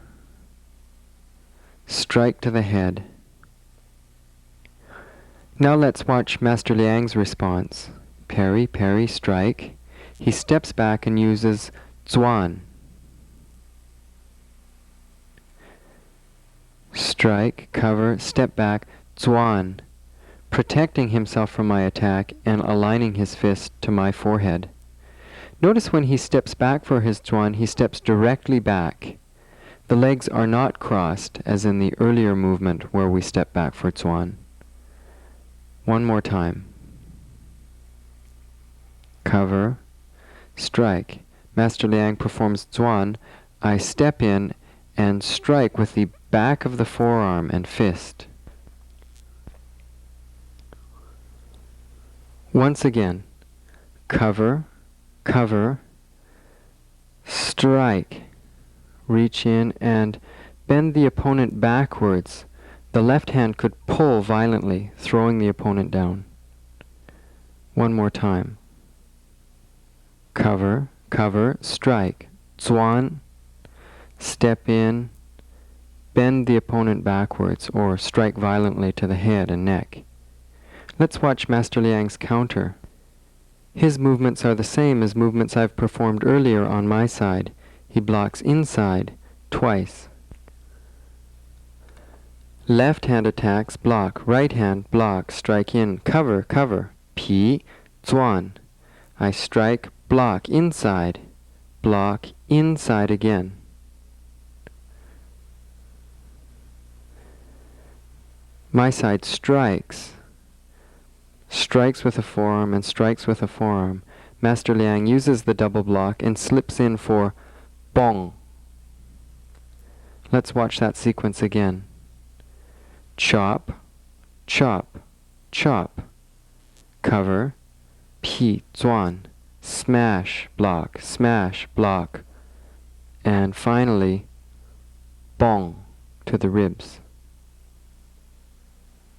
strike to the head. Now let's watch Master Liang's response. Parry, parry, strike. He steps back and uses quan. Strike, cover, step back, quan, protecting himself from my attack and aligning his fist to my forehead. Notice when he steps back for his quan, he steps directly back. The legs are not crossed, as in the earlier movement where we step back for quan. One more time. Cover, strike. Master Liang performs quan. I step in and strike with the back of the forearm and fist. Once again. Cover, cover, strike. Reach in and bend the opponent backwards. The left hand could pull violently, throwing the opponent down. One more time. Cover, cover, strike. Quan, step in, bend the opponent backwards, or strike violently to the head and neck. Let's watch Master Liang's counter. His movements are the same as movements I've performed earlier on my side. He blocks inside twice. Left hand attacks, block. Right hand, block. Strike in, cover, cover. Pi, quan. I strike, block, inside. Block, inside again. My side strikes. Strikes with a forearm and strikes with a forearm. Master Liang uses the double block and slips in for bong. Let's watch that sequence again. Chop, chop, chop. Cover, pi, zuan. Smash, block, smash, block. And finally, bong to the ribs.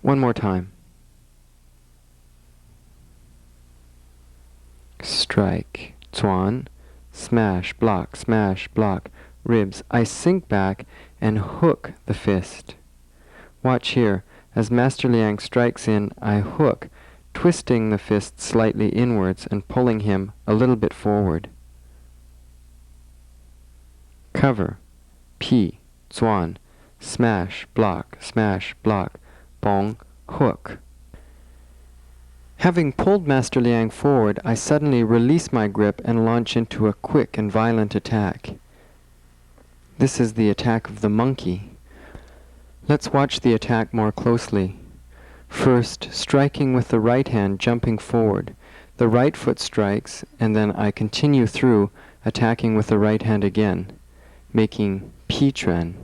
One more time. Strike, zuan, smash, block, ribs. I sink back and hook the fist. Watch here. As Master Liang strikes in, I hook, twisting the fist slightly inwards and pulling him a little bit forward. Cover, pi, zuan, smash, block, bong, hook. Having pulled Master Liang forward, I suddenly release my grip and launch into a quick and violent attack. This is the attack of the monkey. Let's watch the attack more closely. First, striking with the right hand, jumping forward. The right foot strikes, and then I continue through, attacking with the right hand again, making pi chuan.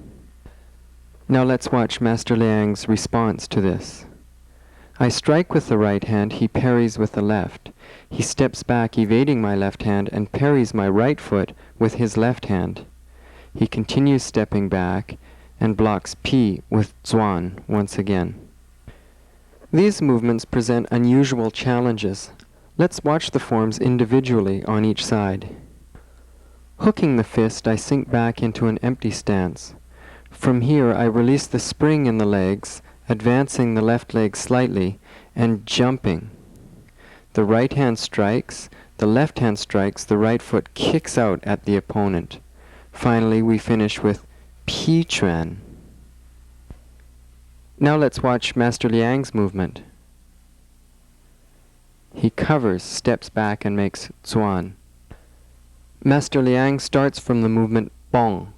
Now let's watch Master Liang's response to this. I strike with the right hand, he parries with the left. He steps back, evading my left hand, and parries my right foot with his left hand. He continues stepping back and blocks pi with zuan once again. These movements present unusual challenges. Let's watch the forms individually on each side. Hooking the fist, I sink back into an empty stance. From here, I release the spring in the legs, advancing the left leg slightly, and jumping. The right hand strikes, the left hand strikes, the right foot kicks out at the opponent. Finally, we finish with pi chuan. Now let's watch Master Liang's movement. He covers, steps back, and makes zuan. Master Liang starts from the movement bong.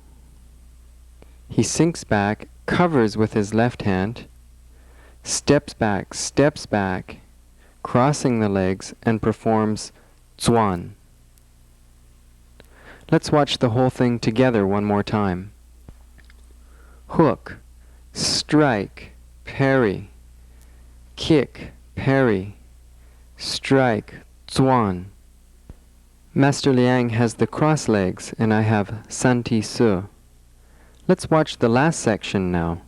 He sinks back, covers with his left hand, steps back, crossing the legs, and performs zuan. Let's watch the whole thing together one more time. Hook, strike, parry, kick, parry, strike, zuan. Master Liang has the cross legs, and I have santi su. Let's watch the last section now.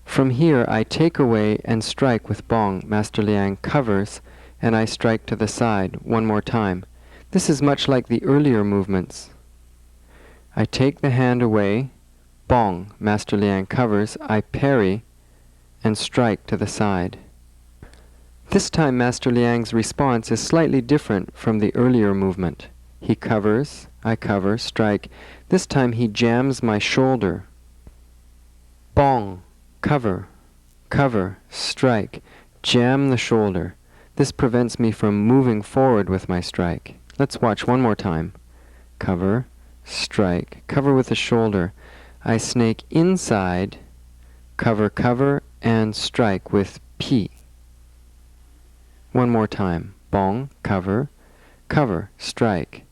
From here, I take away and strike with bong. Master Liang covers, and I strike to the side one more time. This is much like the earlier movements. I take the hand away, Bong. Master Liang covers. I parry and strike to the side. This time Master Liang's response is slightly different from the earlier movement. He covers, I cover, strike. This time he jams my shoulder. Bong, cover, cover, strike, jam the shoulder. This prevents me from moving forward with my strike. Let's watch one more time. Cover, strike, cover with the shoulder. I snake inside, cover, cover, and strike with P. One more time. Bong, cover, cover, strike.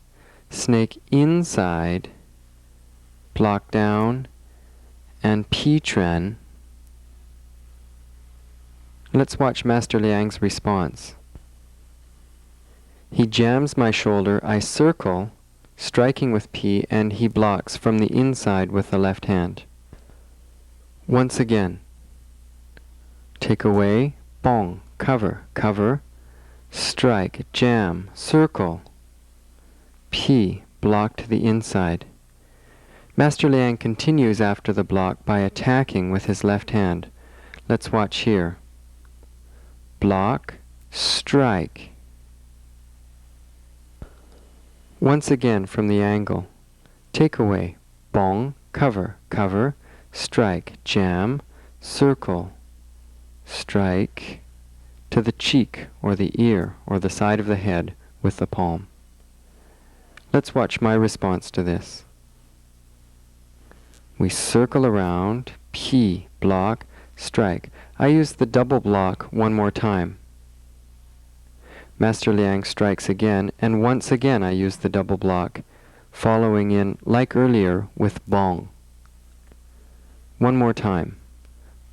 Snake inside, block down, and P-tren. Let's watch Master Liang's response. He jams my shoulder, I circle, striking with P, and he blocks from the inside with the left hand. Once again. Take away, bong, cover, cover, strike, jam, circle, P, block to the inside. Master Liang continues after the block by attacking with his left hand. Let's watch here. Block, strike. Once again from the angle. Take away, bong, cover, cover, strike, jam, circle, strike, to the cheek or the ear or the side of the head with the palm. Let's watch my response to this. We circle around, P, block, strike. I use the double block one more time. Master Liang strikes again, and once again I use the double block, following in, like earlier, with bong. One more time.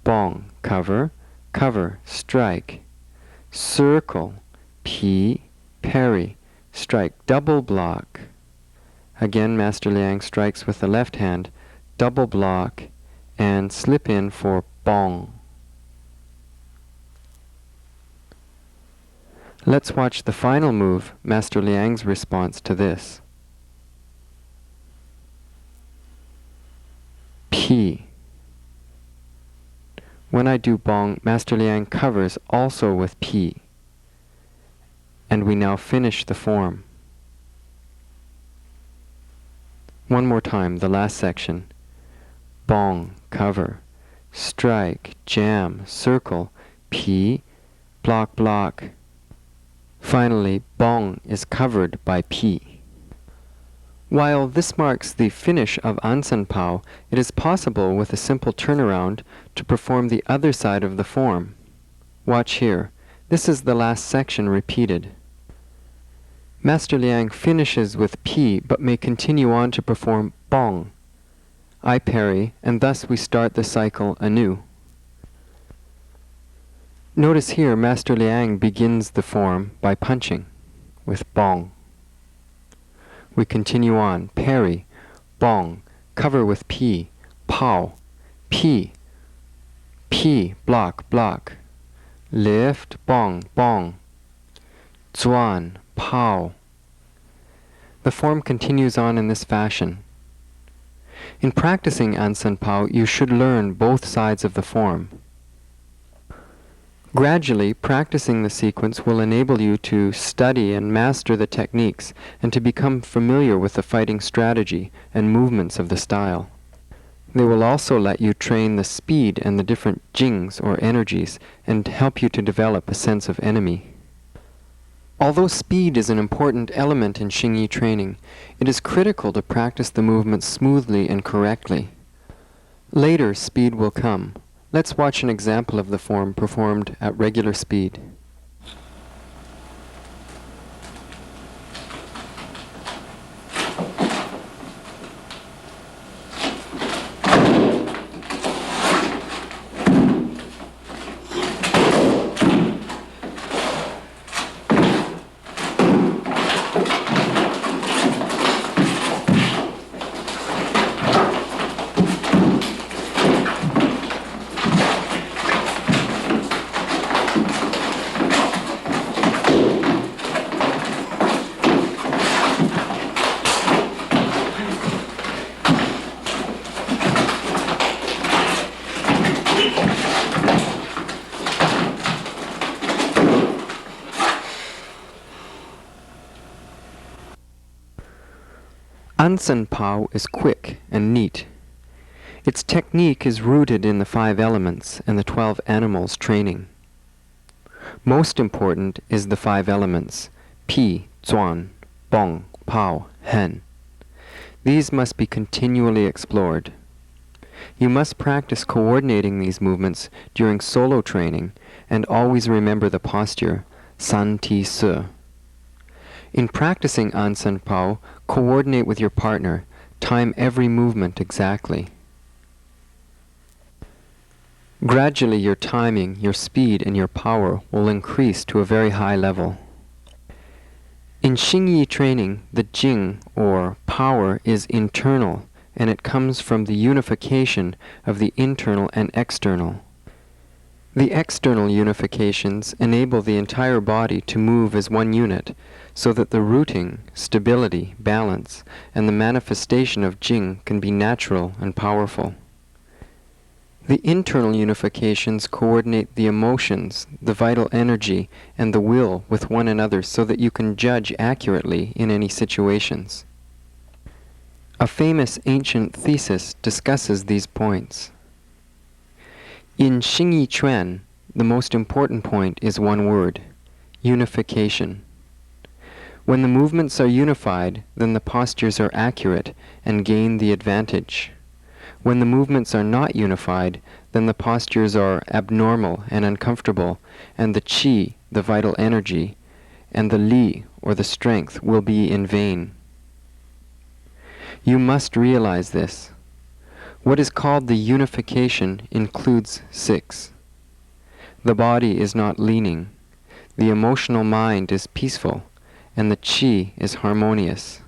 Bong, cover, cover, strike, circle, P, parry, strike, double block. Again, Master Liang strikes with the left hand, double block, and slip in for bong. Let's watch the final move, Master Liang's response to this. P. When I do bong, Master Liang covers also with P. And we now finish the form. One more time, the last section. Bong, cover, strike, jam, circle, P, block, block. Finally, bong is covered by P. While this marks the finish of Ansan Pao, it is possible with a simple turnaround to perform the other side of the form. Watch here. This is the last section repeated. Master Liang finishes with P but may continue on to perform bong. I parry, and thus we start the cycle anew. Notice here Master Liang begins the form by punching with bong. We continue on, parry, bong, cover with P, pow, P, P, block, block, lift, bong, bong, zuan, pow. The form continues on in this fashion. In practicing Ansan Pao, you should learn both sides of the form. Gradually, practicing the sequence will enable you to study and master the techniques and to become familiar with the fighting strategy and movements of the style. They will also let you train the speed and the different Xings or energies and help you to develop a sense of enemy. Although speed is an important element in Xing Yi training, it is critical to practice the movements smoothly and correctly. Later, speed will come. Let's watch an example of the form performed at regular speed. Ansan Pao is quick and neat. Its technique is rooted in the 5 elements and the 12 animals training. Most important is the 5 elements, Pi, Zuan, Bong, Pao, Hen. These must be continually explored. You must practice coordinating these movements during solo training and always remember the posture, San Ti Se. In practicing Ansan Pao, coordinate with your partner, time every movement exactly. Gradually your timing, your speed, and your power will increase to a very high level. In Xing training, the Xing, or power, is internal, and it comes from the unification of the internal and external. The external unifications enable the entire body to move as one unit, so that the rooting, stability, balance, and the manifestation of Xing can be natural and powerful. The internal unifications coordinate the emotions, the vital energy, and the will with one another so that you can judge accurately in any situations. A famous ancient thesis discusses these points. In Xing Quan, the most important point is one word, unification. When the movements are unified, then the postures are accurate and gain the advantage. When the movements are not unified, then the postures are abnormal and uncomfortable, and the qi, the vital energy, and the li, or the strength, will be in vain. You must realize this. What is called the unification includes 6. The body is not leaning, the emotional mind is peaceful, and the qi is harmonious.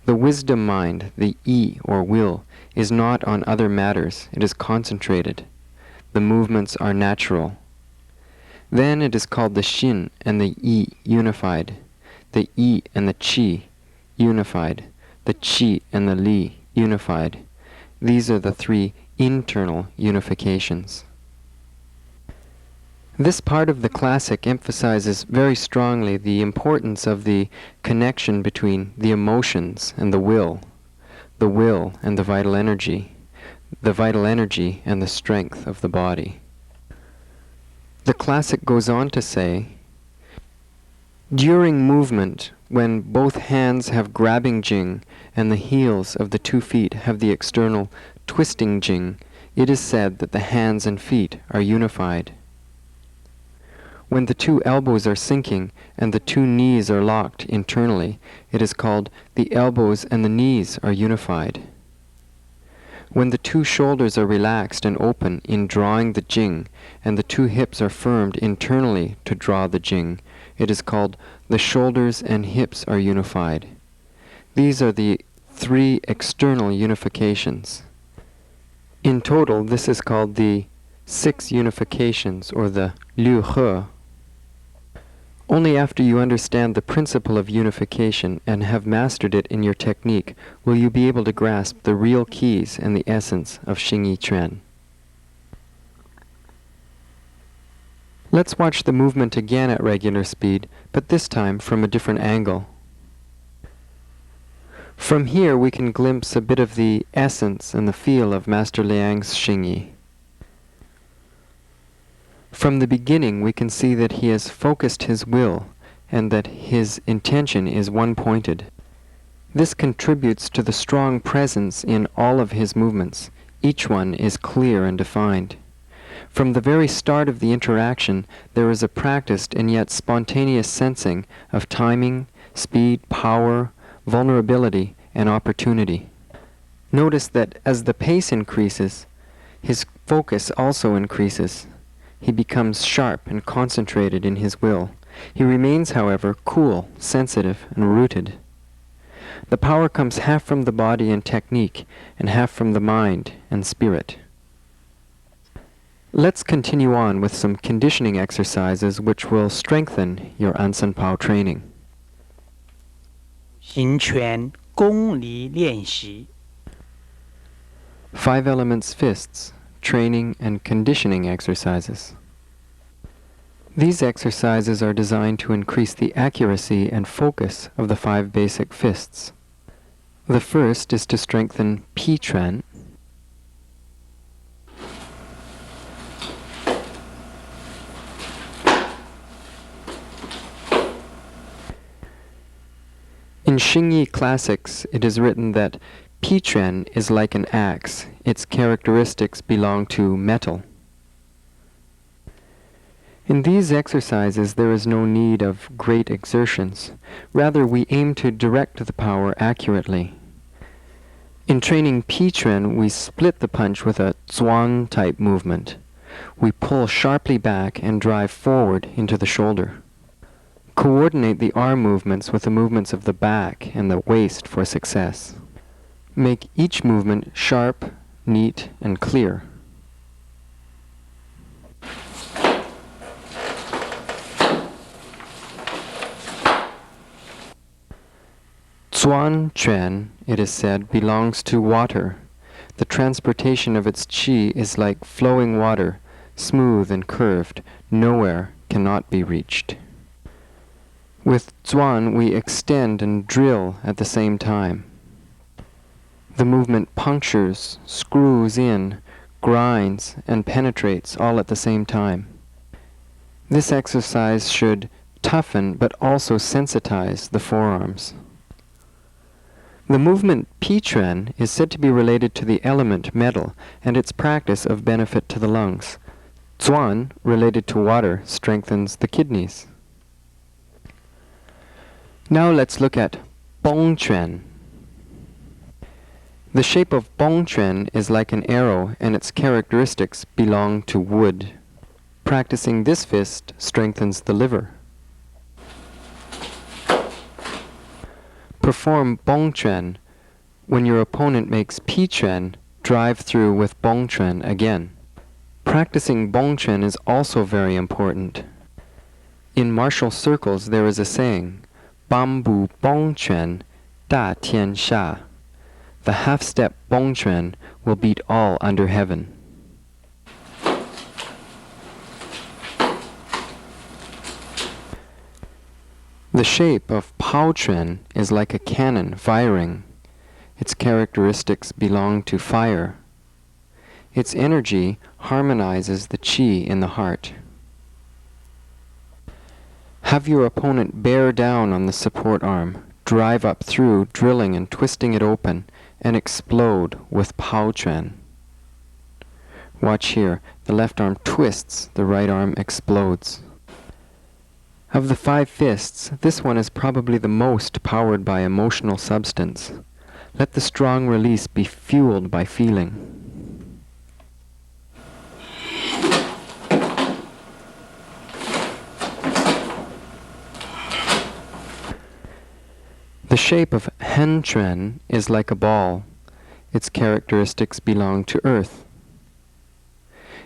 The wisdom mind, the yi, or will, is not on other matters, it is concentrated. The movements are natural. Then it is called the Xin and the Yi unified, the Yi and the Qi unified, the Qi and the Li unified. These are the 3 internal unifications. This part of the classic emphasizes very strongly the importance of the connection between the emotions and the will and the vital energy and the strength of the body. The classic goes on to say, during movement, when both hands have grabbing Jing and the heels of the 2 feet have the external twisting Jing, it is said that the hands and feet are unified. When the 2 elbows are sinking and the 2 knees are locked internally, it is called the elbows and the knees are unified. When the 2 shoulders are relaxed and open in drawing the Jing and the 2 hips are firmed internally to draw the Jing, it is called the shoulders and hips are unified. These are the 3 external unifications. In total, this is called the 6 unifications, or the Liu He. Only after you understand the principle of unification and have mastered it in your technique will you be able to grasp the real keys and the essence of Xing Quan. Let's watch the movement again at regular speed, but this time from a different angle. From here we can glimpse a bit of the essence and the feel of Master Liang's Xing. From the beginning we can see that he has focused his will and that his intention is one-pointed. This contributes to the strong presence in all of his movements. Each one is clear and defined. From the very start of the interaction, there is a practiced and yet spontaneous sensing of timing, speed, power, vulnerability, and opportunity. Notice that as the pace increases, his focus also increases. He becomes sharp and concentrated in his will. He remains, however, cool, sensitive, and rooted. The power comes half from the body and technique, and half from the mind and spirit. Let's continue on with some conditioning exercises which will strengthen your Ansan Pao training. 行拳功离练习 5 elements fists, training and conditioning exercises. These exercises are designed to increase the accuracy and focus of the 5 basic fists. The first is to strengthen pi quan. In Xing classics, it is written that pi quan is like an axe. Its characteristics belong to metal. In these exercises, there is no need of great exertions. Rather, we aim to direct the power accurately. In training pi quan, we split the punch with a quan type movement. We pull sharply back and drive forward into the shoulder. Coordinate the arm movements with the movements of the back and the waist for success. Make each movement sharp, neat, and clear. Quan quan, it is said, belongs to water. The transportation of its qi is like flowing water, smooth and curved, nowhere cannot be reached. With quan, we extend and drill at the same time. The movement punctures, screws in, grinds, and penetrates all at the same time. This exercise should toughen but also sensitize the forearms. The movement pi quan is said to be related to the element metal and its practice of benefit to the lungs. Quan, related to water, strengthens the kidneys. Now let's look at bong quan. The shape of bong quan is like an arrow and its characteristics belong to wood. Practicing this fist strengthens the liver. Perform bong quan. When your opponent makes pi quan, drive through with bong quan again. Practicing bong quan is also very important. In martial circles there is a saying, Bambu bong quan, da tian sha. The half-step bong quan will beat all under heaven. The shape of pao quan is like a cannon firing. Its characteristics belong to fire. Its energy harmonizes the qi in the heart. Have your opponent bear down on the support arm, drive up through, drilling and twisting it open, and explode with pao quan. Watch here, the left arm twists, the right arm explodes. Of the 5 fists, this one is probably the most powered by emotional substance. Let the strong release be fueled by feeling. The shape of hen quan is like a ball. Its characteristics belong to earth.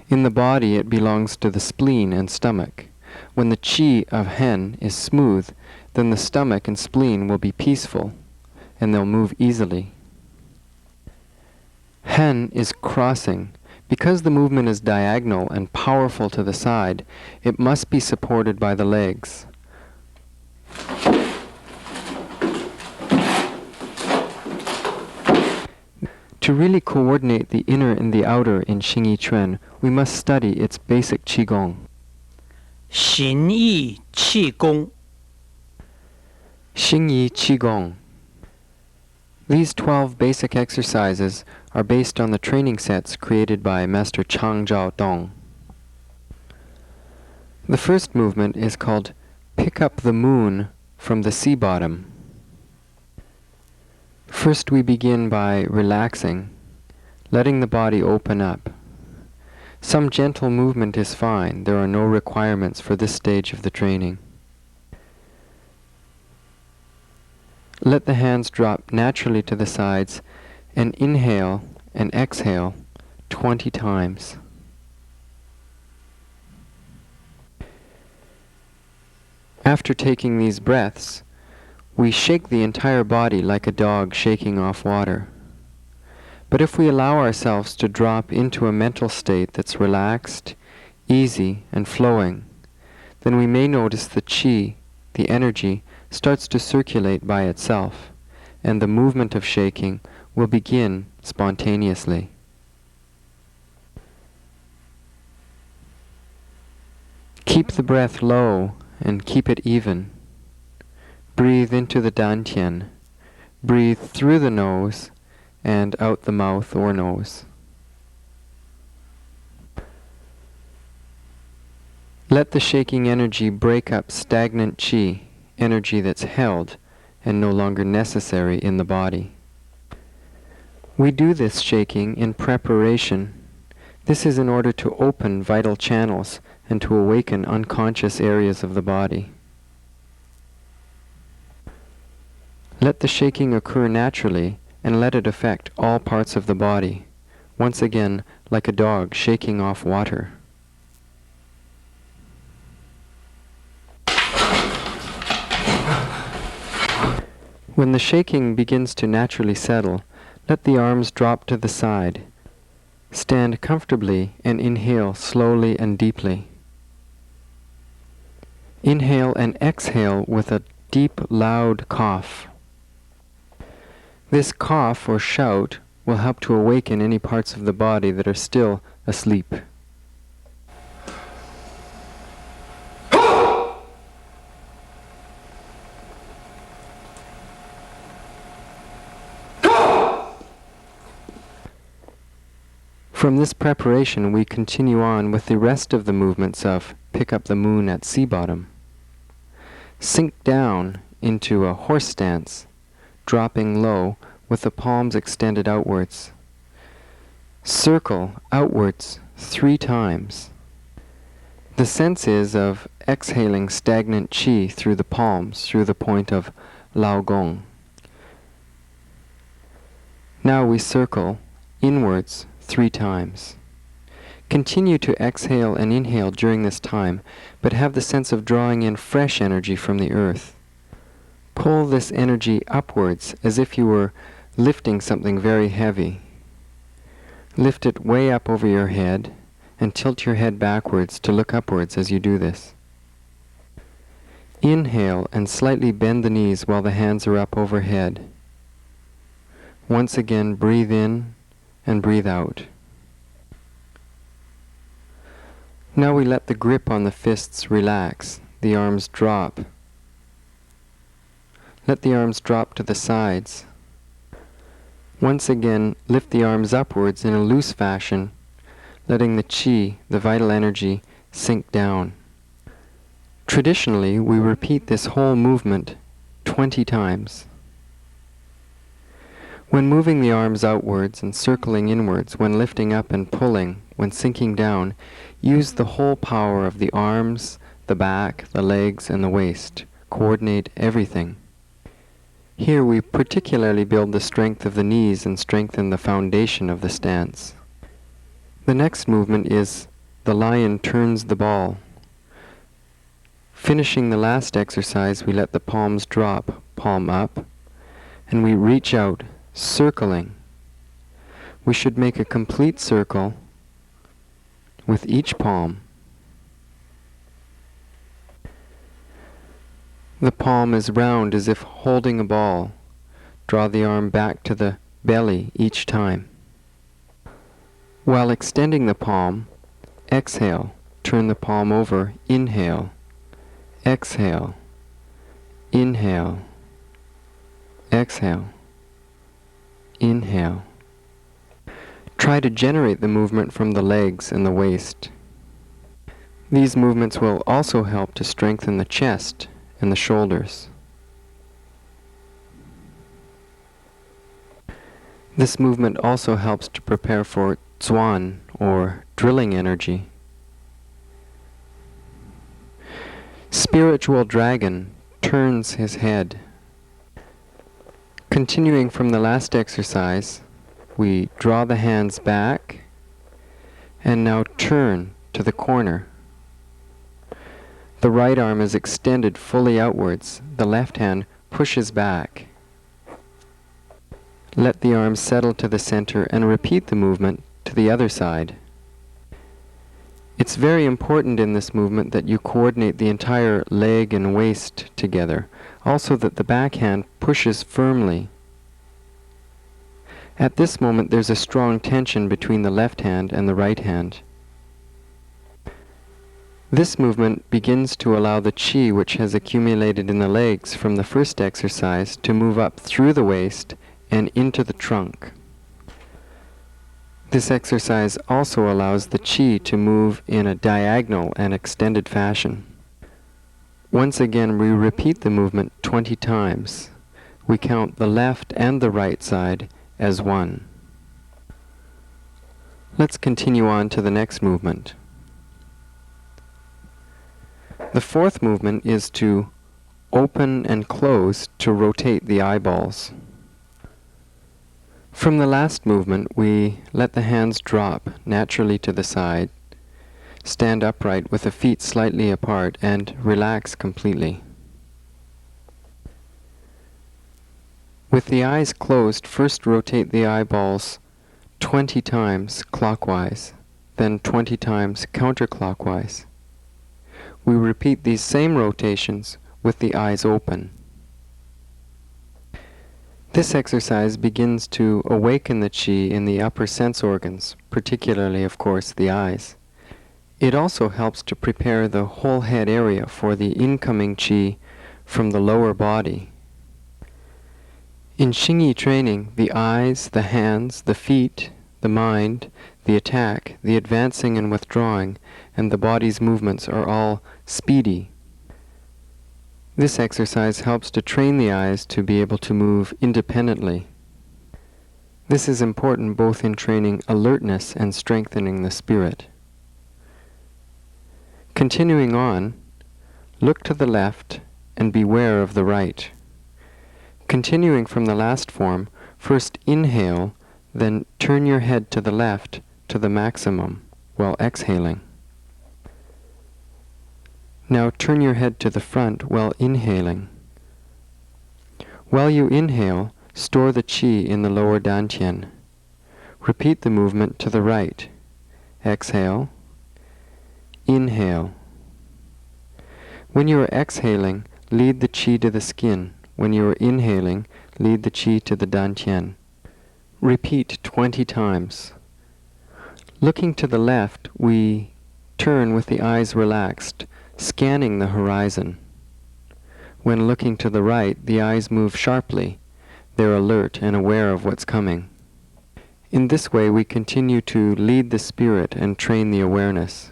In the body it belongs to the spleen and stomach. When the qi of hen is smooth, then the stomach and spleen will be peaceful, and they'll move easily. Hen is crossing. Because the movement is diagonal and powerful to the side, it must be supported by the legs. To really coordinate the inner and the outer in Xing Quan, we must study its basic qigong. 形意气功 Xing Qigong. These 12 basic exercises are based on the training sets created by Master Chang Zhao Dong. The first movement is called Pick Up the Moon from the Sea Bottom. First we begin by relaxing, letting the body open up. Some gentle movement is fine. There are no requirements for this stage of the training. Let the hands drop naturally to the sides and inhale and exhale 20 times. After taking these breaths, we shake the entire body like a dog shaking off water. But if we allow ourselves to drop into a mental state that's relaxed, easy, and flowing, then we may notice the qi, the energy, starts to circulate by itself, and the movement of shaking will begin spontaneously. Keep the breath low and keep it even. Breathe into the dantian. Breathe through the nose and out the mouth or nose. Let the shaking energy break up stagnant qi, energy that's held and no longer necessary in the body. We do this shaking in preparation. This is in order to open vital channels and to awaken unconscious areas of the body. Let the shaking occur naturally and let it affect all parts of the body, once again like a dog shaking off water. When the shaking begins to naturally settle, let the arms drop to the side. Stand comfortably and inhale slowly and deeply. Inhale and exhale with a deep, loud cough. This cough or shout will help to awaken any parts of the body that are still asleep. From this preparation, we continue on with the rest of the movements of pick up the moon at sea bottom. Sink down into a horse stance, dropping low with the palms extended outwards. Circle outwards 3 times. The sense is of exhaling stagnant qi through the palms, through the point of Lao Gong. Now we circle inwards 3 times. Continue to exhale and inhale during this time, but have the sense of drawing in fresh energy from the earth. Pull this energy upwards as if you were lifting something very heavy. Lift it way up over your head and tilt your head backwards to look upwards as you do this. Inhale and slightly bend the knees while the hands are up overhead. Once again, breathe in and breathe out. Now we let the grip on the fists relax, the arms drop. Let the arms drop to the sides. Once again, lift the arms upwards in a loose fashion, letting the qi, the vital energy, sink down. Traditionally, we repeat this whole movement 20 times. When moving the arms outwards and circling inwards, when lifting up and pulling, when sinking down, use the whole power of the arms, the back, the legs, and the waist. Coordinate everything. Here we particularly build the strength of the knees and strengthen the foundation of the stance. The next movement is the lion turns the ball. Finishing the last exercise, we let the palms drop, palm up, and we reach out, circling. We should make a complete circle with each palm. The palm is round as if holding a ball. Draw the arm back to the belly each time. While extending the palm, exhale, turn the palm over, inhale, exhale, inhale, exhale, inhale. Try to generate the movement from the legs and the waist. These movements will also help to strengthen the chest and the shoulders. This movement also helps to prepare for quan, or drilling energy. Spiritual dragon turns his head. Continuing from the last exercise, we draw the hands back and now turn to the corner. The right arm is extended fully outwards. The left hand pushes back. Let the arms settle to the center and repeat the movement to the other side. It's very important in this movement that you coordinate the entire leg and waist together. Also that the back hand pushes firmly At this moment, there's a strong tension between the left hand and the right hand. This movement begins to allow the qi which has accumulated in the legs from the first exercise to move up through the waist and into the trunk. This exercise also allows the qi to move in a diagonal and extended fashion. Once again, we repeat the movement 20 times. We count the left and the right side as one. Let's continue on to the next movement. The fourth movement is to open and close to rotate the eyeballs. From the last movement, we let the hands drop naturally to the side, stand upright with the feet slightly apart, and relax completely. With the eyes closed, first rotate the eyeballs 20 times clockwise, then 20 times counterclockwise. We repeat these same rotations with the eyes open. This exercise begins to awaken the qi in the upper sense organs, particularly, of course, the eyes. It also helps to prepare the whole head area for the incoming qi from the lower body. In Xing training, the eyes, the hands, the feet, the mind, the attack, the advancing and withdrawing, and the body's movements are all speedy. This exercise helps to train the eyes to be able to move independently. This is important both in training alertness and strengthening the spirit. Continuing on, look to the left and beware of the right. Continuing from the last form, first inhale, then turn your head to the left to the maximum while exhaling. Now turn your head to the front while inhaling. While you inhale, store the qi in the lower dantian. Repeat the movement to the right. Exhale. Inhale. When you are exhaling, lead the qi to the skin. When you are inhaling, lead the qi to the dantian. Repeat 20 times. Looking to the left, we turn with the eyes relaxed, scanning the horizon. When looking to the right, the eyes move sharply. They're alert and aware of what's coming. In this way, we continue to lead the spirit and train the awareness.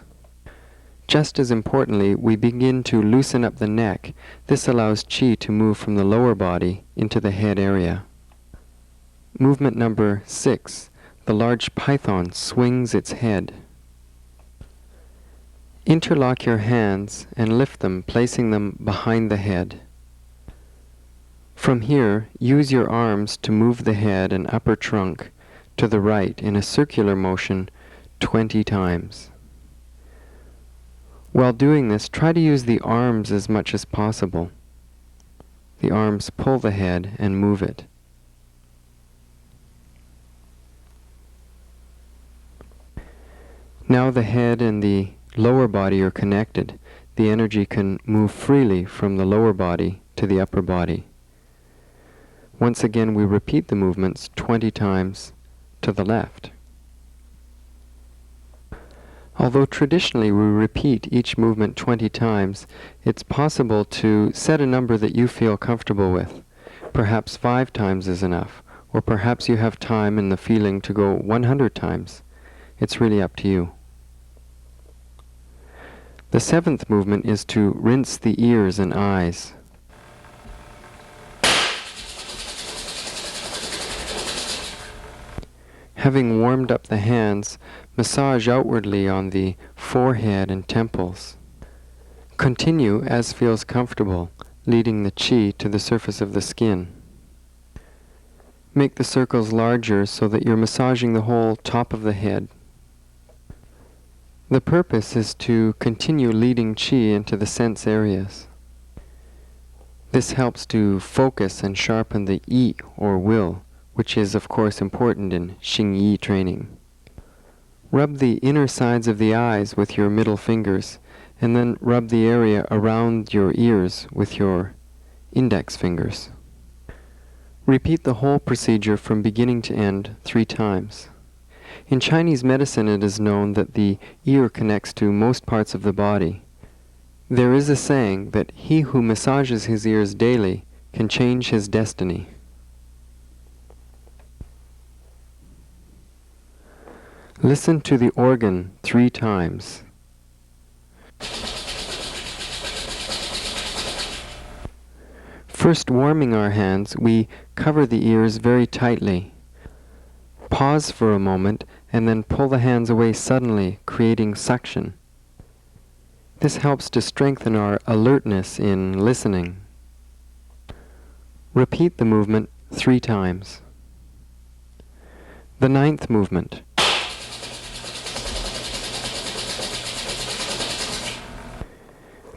Just as importantly, we begin to loosen up the neck. This allows qi to move from the lower body into the head area. Movement number 6. The large python swings its head. Interlock your hands and lift them, placing them behind the head. From here, use your arms to move the head and upper trunk to the right in a circular motion 20 times. While doing this, try to use the arms as much as possible. The arms pull the head and move it. Now the head and the lower body are connected. The energy can move freely from the lower body to the upper body. Once again, we repeat the movements 20 times to the left. Although traditionally we repeat each movement 20 times, it's possible to set a number that you feel comfortable with. Perhaps 5 times is enough, or perhaps you have time and the feeling to go 100 times. It's really up to you. The 7th movement is to rinse the ears and eyes. Having warmed up the hands, massage outwardly on the forehead and temples. Continue as feels comfortable, leading the qi to the surface of the skin. Make the circles larger so that you're massaging the whole top of the head. The purpose is to continue leading qi into the sense areas. This helps to focus and sharpen the yi, or will, which is of course important in Xing Yi training. Rub the inner sides of the eyes with your middle fingers, and then rub the area around your ears with your index fingers. Repeat the whole procedure from beginning to end 3 times. In Chinese medicine, it is known that the ear connects to most parts of the body. There is a saying that he who massages his ears daily can change his destiny. Listen to the organ 3 times. First, warming our hands, we cover the ears very tightly. Pause for a moment and then pull the hands away suddenly, creating suction. This helps to strengthen our alertness in listening. Repeat the movement 3 times. The 9th movement.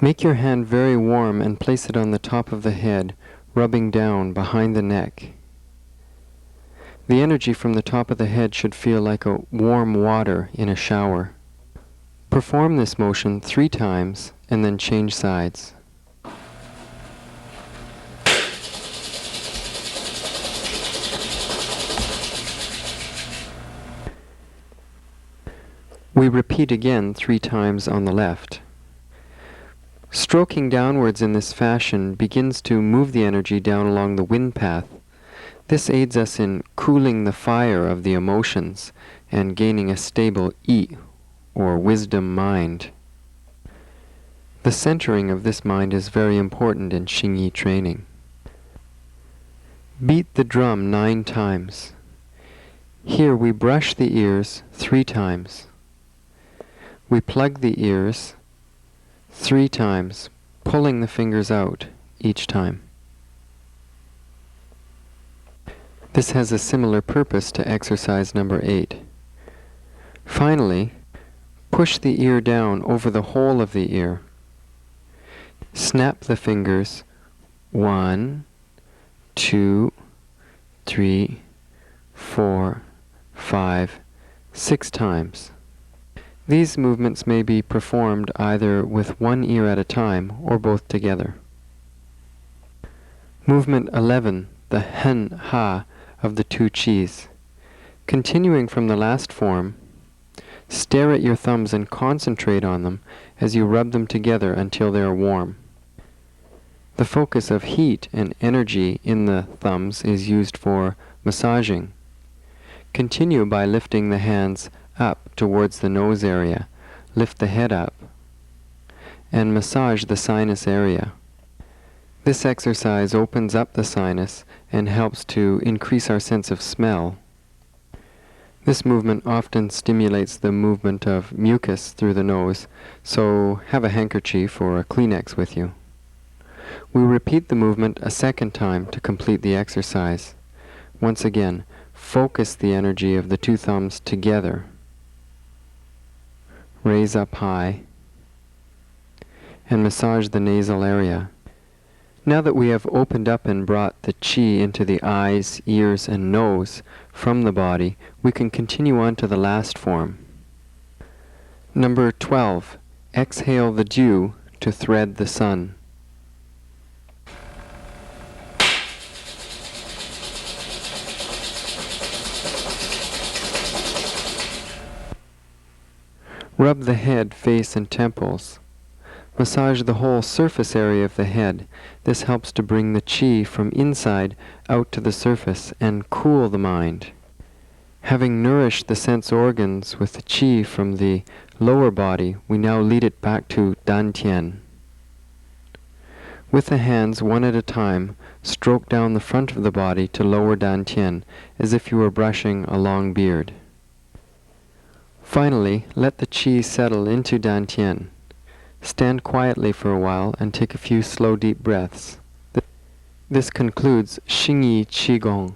Make your hand very warm and place it on the top of the head, rubbing down behind the neck. The energy from the top of the head should feel like a warm water in a shower. Perform this motion 3 times and then change sides. We repeat again 3 times on the left. Stroking downwards in this fashion begins to move the energy down along the wind path. This aids us in cooling the fire of the emotions and gaining a stable yi, or wisdom mind. The centering of this mind is very important in Xing training. Beat the drum 9 times. Here we brush the ears 3 times. We plug the ears 3 times, pulling the fingers out each time. This has a similar purpose to exercise number 8. Finally, push the ear down over the whole of the ear. Snap the fingers 1, 2, 3, 4, 5, 6 times. These movements may be performed either with one ear at a time or both together. Movement 11, the hen ha of the 2 qis. Continuing from the last form, stare at your thumbs and concentrate on them as you rub them together until they are warm. The focus of heat and energy in the thumbs is used for massaging. Continue by lifting the hands up towards the nose area, lift the head up, and massage the sinus area. This exercise opens up the sinus and helps to increase our sense of smell. This movement often stimulates the movement of mucus through the nose, so have a handkerchief or a Kleenex with you. We repeat the movement a second time to complete the exercise. Once again, focus the energy of the 2 thumbs together. Raise up high and massage the nasal area. Now that we have opened up and brought the qi into the eyes, ears, and nose from the body, we can continue on to the last form. Number 12. Exhale the dew to thread the sun. Rub the head, face, and temples. Massage the whole surface area of the head. This helps to bring the qi from inside out to the surface and cool the mind. Having nourished the sense organs with the qi from the lower body, we now lead it back to dantian. With the hands, one at a time, stroke down the front of the body to lower dantian, as if you were brushing a long beard. Finally, let the qi settle into dantian. Stand quietly for a while and take a few slow deep breaths. This concludes Xing Qigong.